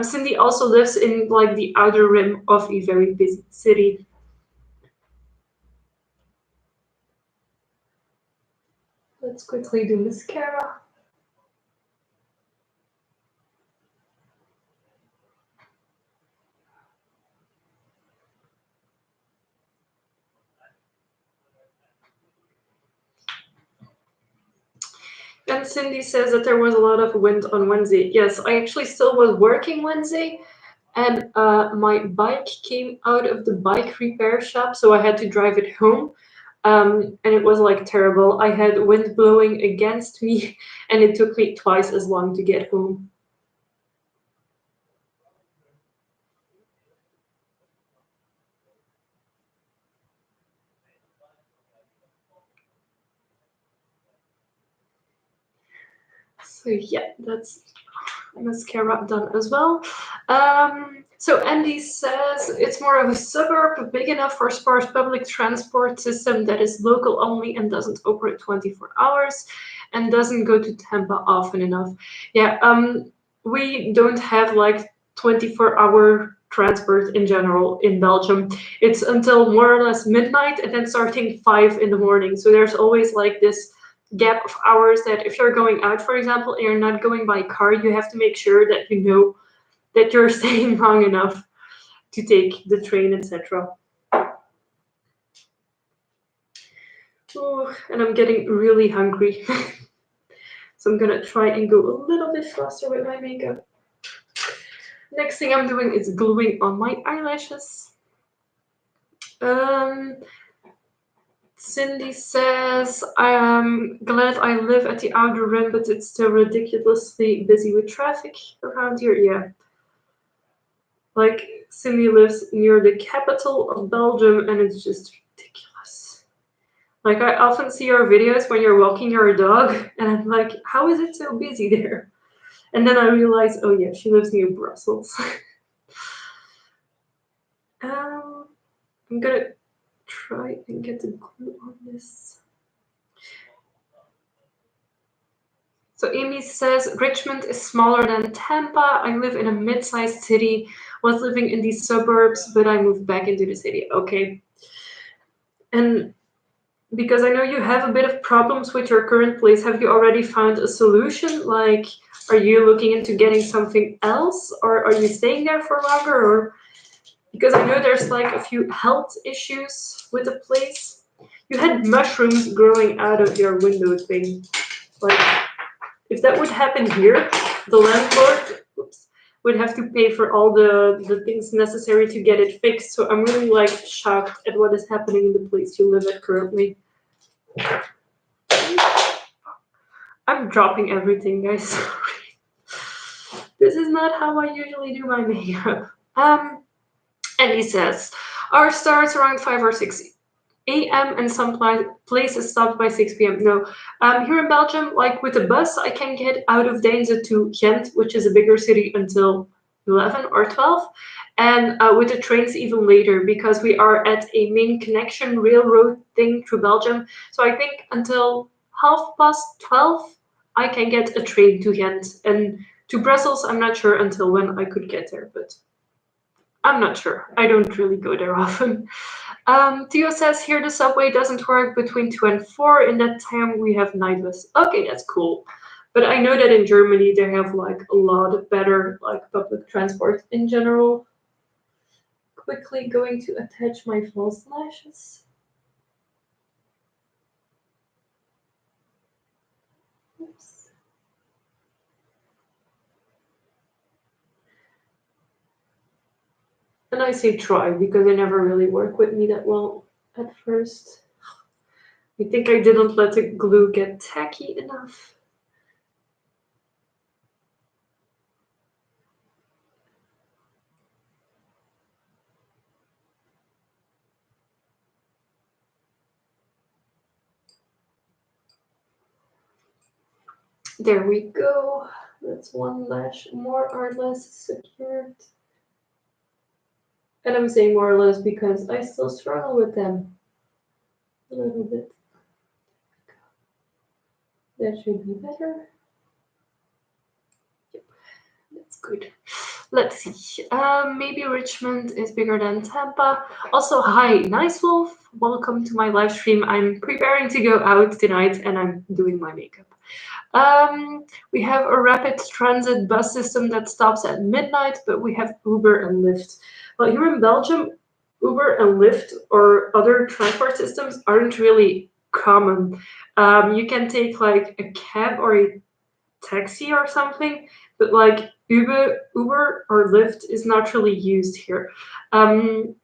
Cindy also lives in like the outer rim of a very busy city. Let's quickly do mascara. And Cindy says that there was a lot of wind on Wednesday. Yes, I actually still was working Wednesday, and my bike came out of the bike repair shop, so I had to drive it home. And it was like terrible. I had wind blowing against me, and it took me twice as long to get home. So yeah, that's mascara done as well. So Andy says it's more of a suburb, big enough for sparse public transport system that is local only and doesn't operate 24 hours and doesn't go to Tampa often enough. Yeah, we don't have like 24-hour transport in general in Belgium. It's until more or less midnight and then starting 5 in the morning. So there's always like this gap of hours that if you're going out, for example, and you're not going by car, you have to make sure that you know that you're staying long enough to take the train, etc. Oh, and I'm getting really hungry. So I'm gonna try and go a little bit faster with my makeup. Next thing I'm doing is gluing on my eyelashes. Um, Cindy says, I am glad I live at the outer rim, but it's still ridiculously busy with traffic around here. Yeah. Like, Cindy lives near the capital of Belgium, and it's just ridiculous. Like, I often see your videos when you're walking your dog, and I'm like, how is it so busy there? And then I realize, oh yeah, she lives near Brussels. um, I'm gonna try and get the glue on this. So Amy says Richmond is smaller than Tampa. I live in a mid-sized city. Was living in the suburbs, but I moved back into the city. Okay. And because I know you have a bit of problems with your current place, have you already found a solution? Like, are you looking into getting something else, or are you staying there for longer? Or because I know there's like a few health issues with the place. You had mushrooms growing out of your window thing. Like, if that would happen here, the landlord would have to pay for all the things necessary to get it fixed. So I'm really like shocked at what is happening in the place you live at currently. I'm dropping everything, guys. Sorry. This is not how I usually do my makeup. And he says, our starts around 5 or 6 a.m. and some places stop by 6 p.m. No, here in Belgium, like with the bus, I can get out of Deinze to Ghent, which is a bigger city, until 11 or 12. And with the trains even later, because we are at a main connection railroad thing through Belgium. So I think until 12:30, I can get a train to Ghent. And to Brussels, I'm not sure until when I could get there, but I'm not sure. I don't really go there often. Theo says here the subway doesn't work between 2 and 4. In that time, we have night bus. Okay, that's cool. But I know that in Germany they have like a lot better like public transport in general. Quickly going to attach my false lashes. Oops. And I say try because they never really work with me that well at first. I think I didn't let the glue get tacky enough. There we go. That's one lash more or less secured. And I'm saying more or less because I still struggle with them a little bit. That should be better. Yep, that's good. Let's see. Maybe Richmond is bigger than Tampa. Also, hi, Nice Wolf. Welcome to my live stream. I'm preparing to go out tonight and I'm doing my makeup. We have a rapid transit bus system that stops at midnight, but we have Uber and Lyft. Well, here in Belgium, Uber and Lyft or other transport systems aren't really common. You can take like a cab or a taxi or something, but like Uber or Lyft is not really used here. Um,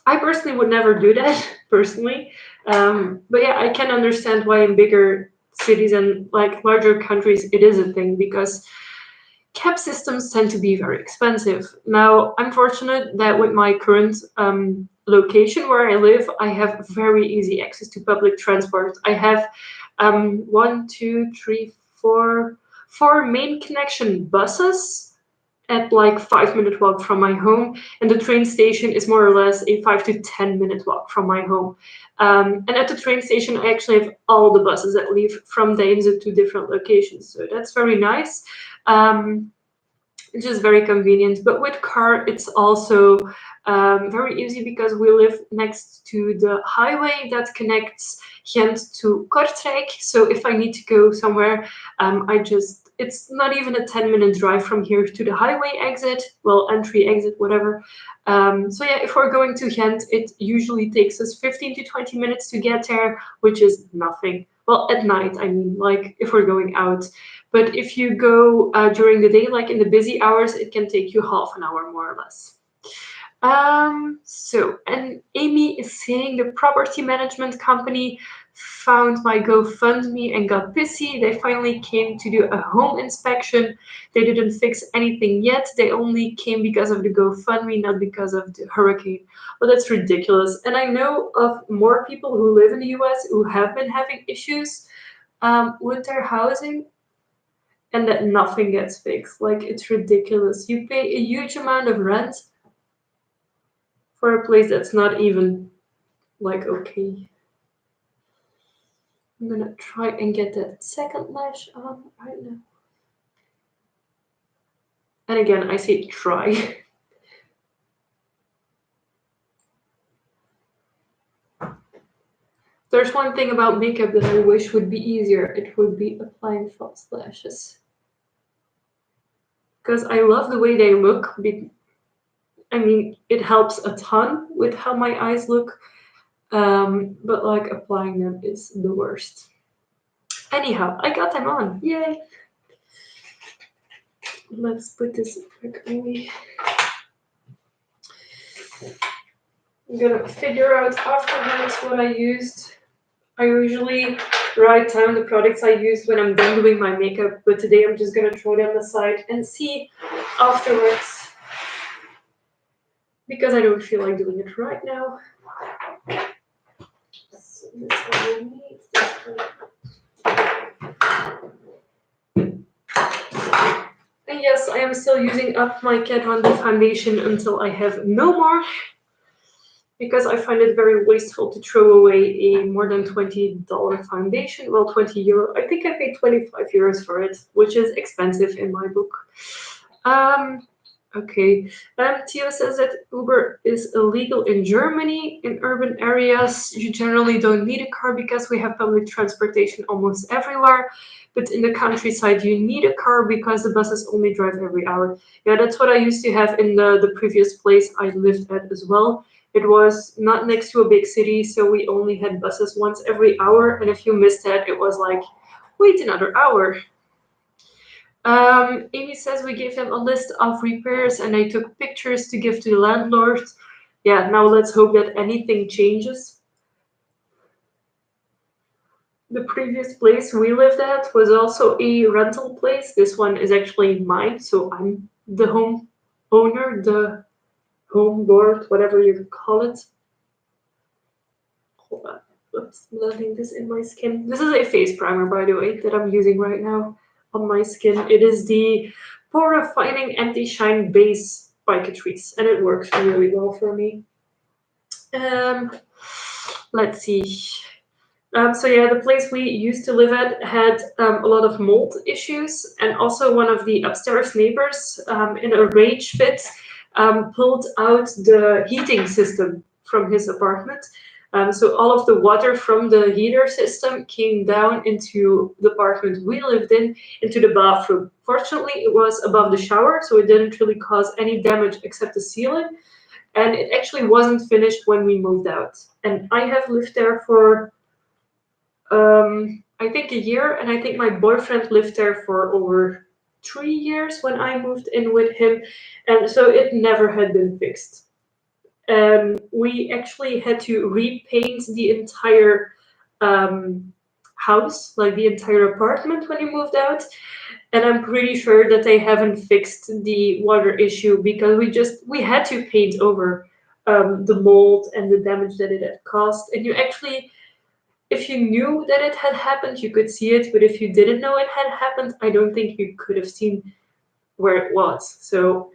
I personally would never do that personally, but yeah, I can understand why in bigger cities and like larger countries it is a thing because cab systems tend to be very expensive. Now, I'm fortunate that with my current location where I live, I have very easy access to public transport. I have one, two, three, four main connection buses at like 5 minute walk from my home, and the train station is more or less a 5 to 10 minute walk from my home. And at the train station, I actually have all the buses that leave from Deinze to different locations, so that's very nice. Um, it's just very convenient. But with car, it's also very easy because we live next to the highway that connects Ghent to Kortrijk. So if I need to go somewhere, it's not even a 10-minute drive from here to the highway exit, well, entry, exit, whatever. So yeah, if we're going to Ghent, it usually takes us 15 to 20 minutes to get there, which is nothing. Well, at night, I mean, like if we're going out. But if you go during the day, like in the busy hours, it can take you half an hour more or less. And Amy is saying the property management company found my GoFundMe and got pissy. They finally came to do a home inspection. They didn't fix anything yet. They only came because of the GoFundMe, not because of the hurricane. Well, that's ridiculous. And I know of more people who live in the US who have been having issues with their housing and that nothing gets fixed. Like, it's ridiculous. You pay a huge amount of rent for a place that's not even like okay. I'm gonna try and get that second lash on right now. And again, I say try. There's one thing about makeup that I wish would be easier. It would be applying false lashes. Because I love the way they look. I mean, it helps a ton with how my eyes look. But like applying them is the worst. Anyhow, I got them on. Yay! Let's put this back away. I'm gonna figure out afterwards what I used. I usually write down the products I used when I'm done doing my makeup, but today I'm just gonna throw them aside and see afterwards because I don't feel like doing it right now. So this one will need this one. And yes, I am still using up my Kat Von D foundation until I have no more, because I find it very wasteful to throw away a more than $20 foundation. Well, €20. I think I paid €25 for it, which is expensive in my book. Okay. Theo says that Uber is illegal in Germany. In urban areas, you generally don't need a car because we have public transportation almost everywhere. But in the countryside, you need a car because the buses only drive every hour. Yeah, that's what I used to have in the previous place I lived at as well. It was not next to a big city, so we only had buses once every hour. And if you missed that, it was like, wait another hour. Amy says we gave them a list of repairs and I took pictures to give to the landlord. Yeah, now let's hope that anything changes. The previous place we lived at was also a rental place. This one is actually mine, so I'm the home owner, the home lord, whatever you call it. Hold on. Oops, blending this in my skin. This is a face primer, by the way, that I'm using right now on my skin. It is the Pore Refining Anti-Shine Base by Catrice, and it works really well for me. Let's see. So yeah, the place we used to live at had a lot of mold issues, and also one of the upstairs neighbors, in a rage fit, pulled out the heating system from his apartment. So all of the water from the heater system came down into the apartment we lived in, into the bathroom. Fortunately, it was above the shower, so it didn't really cause any damage except the ceiling. And it actually wasn't finished when we moved out. And I have lived there for I think a year, and I think my boyfriend lived there for over 3 years when I moved in with him, and so it never had been fixed. We actually had to repaint the entire house, like the entire apartment when he moved out, and I'm pretty sure that they haven't fixed the water issue because we had to paint over the mold and the damage that it had caused, and you actually, if you knew that it had happened, you could see it, but if you didn't know it had happened, I don't think you could have seen where it was. So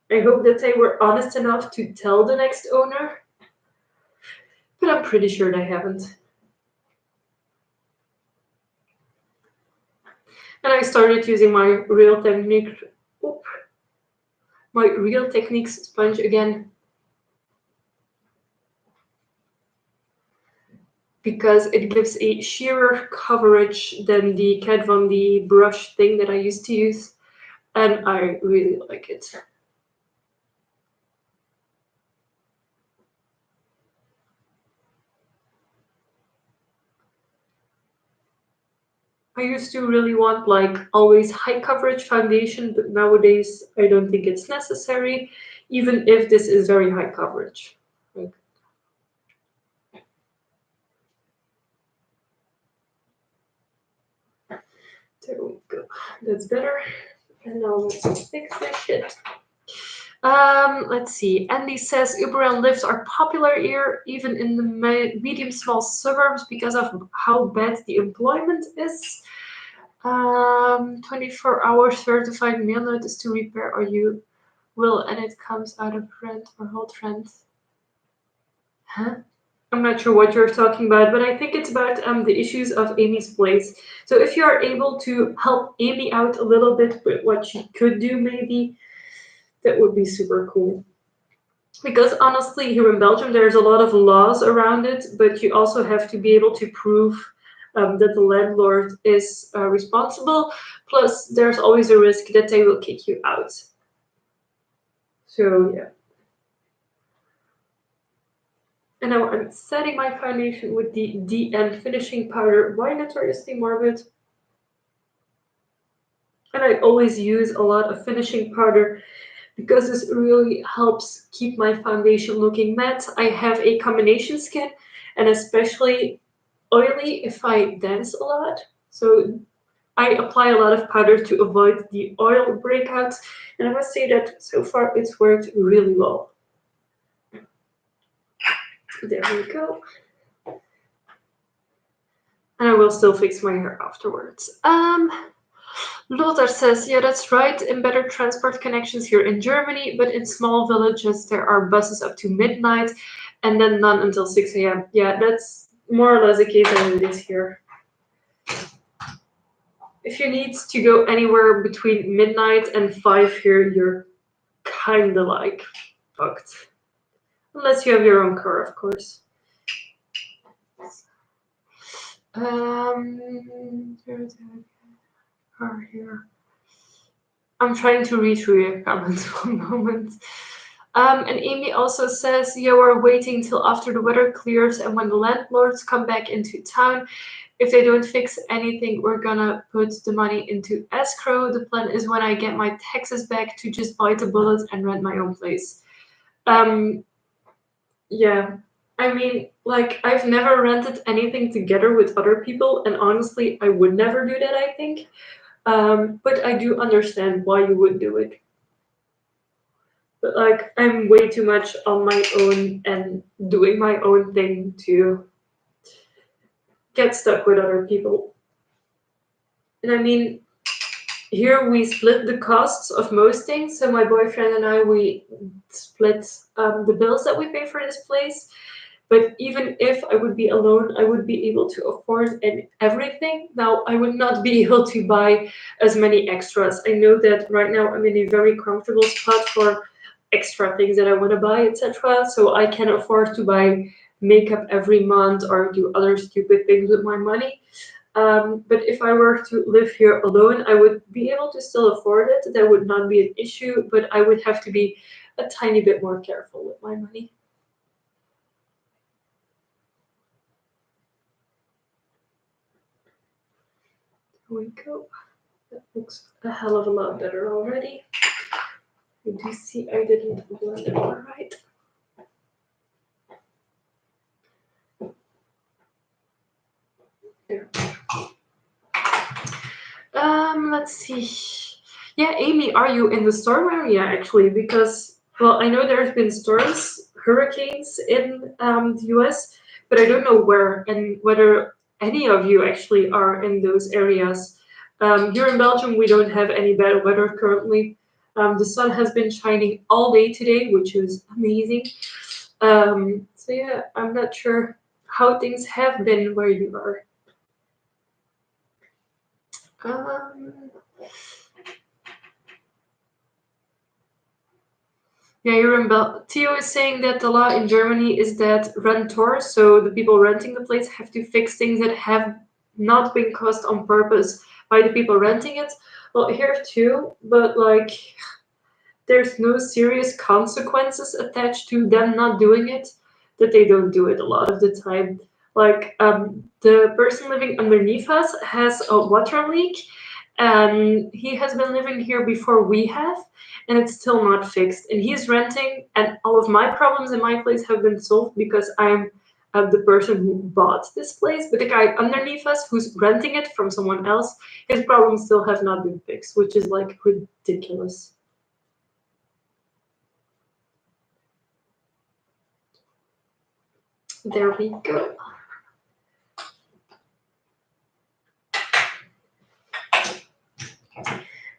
I hope that they were honest enough to tell the next owner, but I'm pretty sure they haven't. And I started using my Real Technique, my Real Techniques sponge again, because it gives a sheerer coverage than the Kat Von D brush thing that I used to use, and I really like it. I used to really want like always high coverage foundation, but nowadays I don't think it's necessary, even if this is very high coverage. Like, there we go. That's better. And now let's fix this shit. Let's see. Andy says Uber and Lyft are popular here, even in the medium small suburbs, because of how bad the employment is. 24 hours certified mail notice to repair, or you will, and it comes out of rent or hold rent. Huh? I'm not sure what you're talking about, but I think it's about the issues of Amy's place. So if you are able to help Amy out a little bit with what she could do, maybe, that would be super cool. Because honestly, here in Belgium, there's a lot of laws around it, but you also have to be able to prove that the landlord is responsible. Plus, there's always a risk that they will kick you out. So, yeah. And now I'm setting my foundation with the DN finishing powder by Notoriously Morbid. And I always use a lot of finishing powder because this really helps keep my foundation looking matte. I have a combination skin, and especially oily if I dance a lot. So I apply a lot of powder to avoid the oil breakouts, and I must say that so far it's worked really well. There we go. And I will still fix my hair afterwards. Lothar says, yeah, that's right, in better transport connections here in Germany, but in small villages there are buses up to midnight and then none until 6 a.m. Yeah, that's more or less the case as it is here. If you need to go anywhere between midnight and 5 here, you're kinda like fucked. Unless you have your own car, of course. Here. I'm trying to read through your comments for a moment. And Amy also says, yeah, we're waiting till after the weather clears and when the landlords come back into town. If they don't fix anything, we're gonna put the money into escrow. The plan is when I get my taxes back to just bite the bullet and rent my own place. Yeah. I mean, like, I've never rented anything together with other people, and honestly, I would never do that, I think. But I do understand why you would do it. But like, I'm way too much on my own and doing my own thing to get stuck with other people. And I mean, here we split the costs of most things. So my boyfriend and I, we split the bills that we pay for this place. But even if I would be alone, I would be able to afford everything. Now, I would not be able to buy as many extras. I know that right now I'm in a very comfortable spot for extra things that I want to buy, etc. So I can afford to buy makeup every month or do other stupid things with my money. But if I were to live here alone, I would be able to still afford it. That would not be an issue, but I would have to be a tiny bit more careful with my money. Here we go. That looks a hell of a lot better already. You do see I didn't blend it all right. There. Let's see. Yeah, Amy, are you in the storm area actually? Because, well, I know there's been storms, hurricanes in the US, but I don't know where and whether any of you actually are in those areas. Here in Belgium, we don't have any bad weather currently. The sun has been shining all day today, which is amazing. So yeah, I'm not sure how things have been where you are. Yeah, you're in Theo is saying that the law in Germany is that renters, so the people renting the place, have to fix things that have not been caused on purpose by the people renting it. Well, here too, but like there's no serious consequences attached to them not doing it, that they don't do it a lot of the time. Like the person living underneath us has a water leak, and he has been living here before we have, and it's still not fixed. And he's renting, and all of my problems in my place have been solved because I'm the person who bought this place. But the guy underneath us, who's renting it from someone else, his problems still have not been fixed, which is like ridiculous. There we go.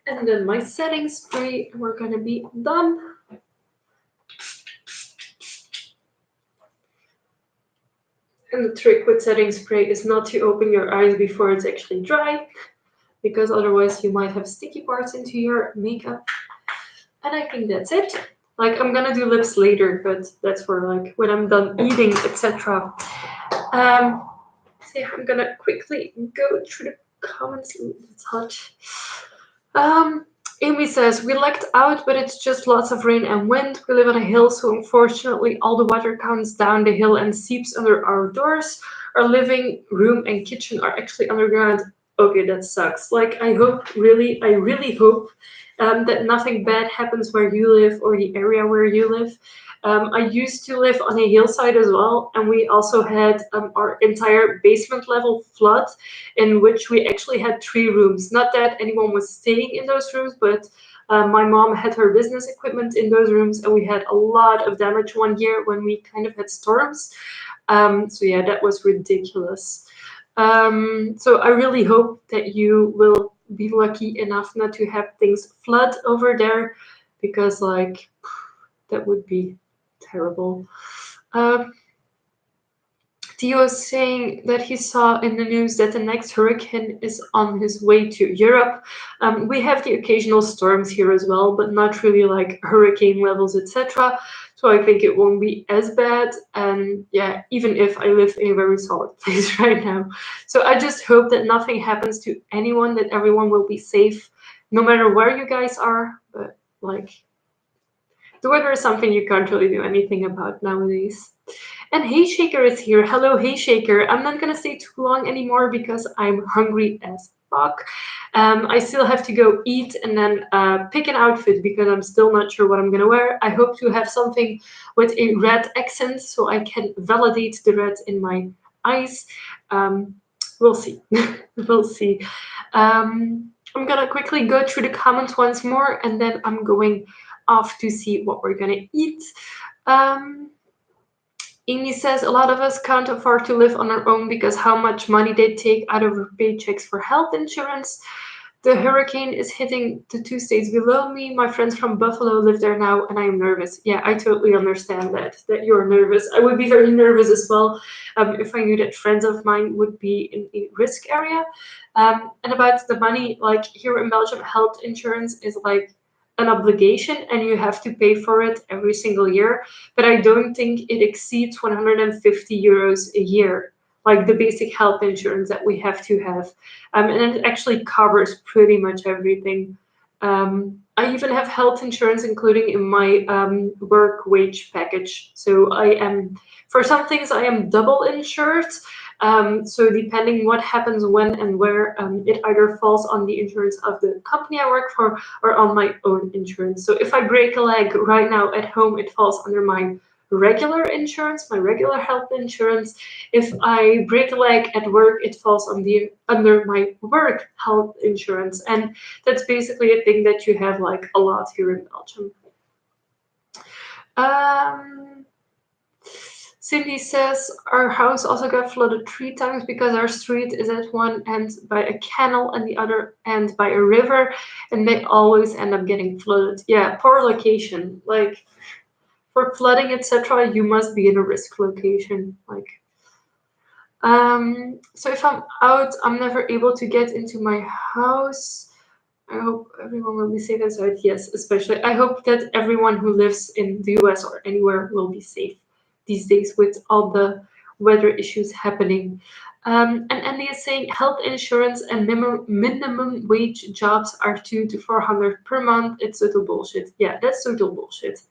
And then my setting spray, and we're gonna be done. And the trick with setting spray is not to open your eyes before it's actually dry, because otherwise you might have sticky parts into your makeup. And I think that's it. Like, I'm gonna do lips later, but that's for like when I'm done eating, etc. So yeah, I'm gonna quickly go through the comments. Ooh, it's hot. Amy says, we lucked out, but it's just lots of rain and wind. We live on a hill, so unfortunately all the water comes down the hill and seeps under our doors. Our living room and kitchen are actually underground. Okay, that sucks. Like, I really hope that nothing bad happens where you live or the area where you live. I used to live on a hillside as well, and we also had our entire basement level flood, in which we actually had 3 rooms. Not that anyone was staying in those rooms, but my mom had her business equipment in those rooms, and we had a lot of damage one year when we kind of had storms. So yeah, that was ridiculous. So I really hope that you will be lucky enough not to have things flood over there, because like that would be terrible. Um, Theo is saying that he saw in the news that the next hurricane is on his way to Europe. We have the occasional storms here as well, but not really like hurricane levels, etc. So I think it won't be as bad. And yeah, even if I live in a very solid place right now. So I just hope that nothing happens to anyone, that everyone will be safe, no matter where you guys are. But like, the weather is something you can't really do anything about nowadays. And Hayshaker is here. Hello, Hayshaker. I'm not gonna stay too long anymore because I'm hungry as fuck. I still have to go eat and then pick an outfit because I'm still not sure what I'm gonna wear. I hope to have something with a red accent so I can validate the red in my eyes. We'll see. We'll see. I'm gonna quickly go through the comments once more and then I'm going off to see what we're gonna eat. Amy says a lot of us can't afford to live on our own because how much money they take out of our paychecks for health insurance. The hurricane is hitting the two states below me. My friends from Buffalo live there now, and I am nervous. Yeah, I totally understand that you're nervous. I would be very nervous as well if I knew that friends of mine would be in a risk area. And about the money, like here in Belgium, health insurance is like an obligation, and you have to pay for it every single year. But I don't think it exceeds 150 euros a year, like the basic health insurance that we have to have. And it actually covers pretty much everything. I even have health insurance including in my work wage package. So I am, for some things, I am double insured. So depending what happens when and where, it either falls on the insurance of the company I work for or on my own insurance. So if I break a leg right now at home, it falls under my regular insurance, my regular health insurance. If I break a leg at work, it falls on the under my work health insurance. And that's basically a thing that you have like a lot here in Belgium. Um, Cindy says our house also got flooded 3 times because our street is at one end by a canal and the other end by a river, and they always end up getting flooded. Yeah, poor location. Like for flooding, etc., you must be in a risk location. Like, so if I'm out, I'm never able to get into my house. I hope everyone will be safe inside. Yes, especially. I hope that everyone who lives in the US or anywhere will be safe these days with all the weather issues happening. And Andy is saying health insurance and minimum wage jobs are 200 to 400 per month. It's total bullshit. Yeah, that's total bullshit.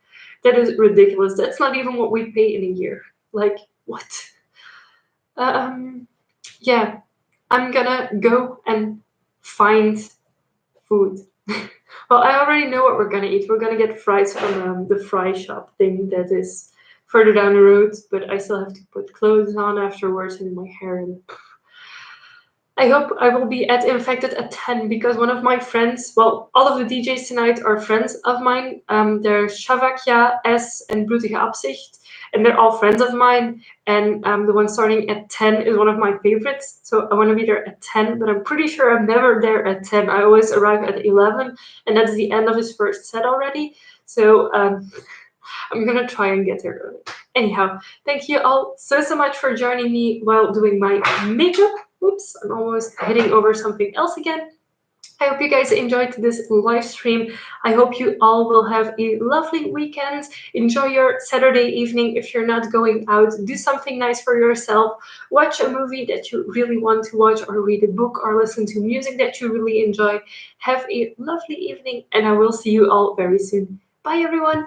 That is ridiculous. That's not even what we pay in a year. Like, what? Um, yeah, I'm gonna go and find food. Well, I already know what we're gonna eat. We're gonna get fries from the fry shop thing that is further down the road, but I still have to put clothes on afterwards and my hair. And I hope I will be at Infekted at 10 because one of my friends, well, all of the DJs tonight are friends of mine. They're Shavakia, S, and Blutige Absicht, and they're all friends of mine. And the one starting at 10 is one of my favorites. So I want to be there at 10, but I'm pretty sure I'm never there at 10. I always arrive at 11, and that's the end of his first set already. So I'm gonna try and get there early. Anyhow, thank you all so much for joining me while doing my makeup. Oops, I'm almost hitting over something else again. I hope you guys enjoyed this live stream. I hope you all will have a lovely weekend. Enjoy your Saturday evening. If you're not going out, do something nice for yourself. Watch a movie that you really want to watch, or read a book, or listen to music that you really enjoy. Have a lovely evening, and I will see you all very soon. Bye, everyone.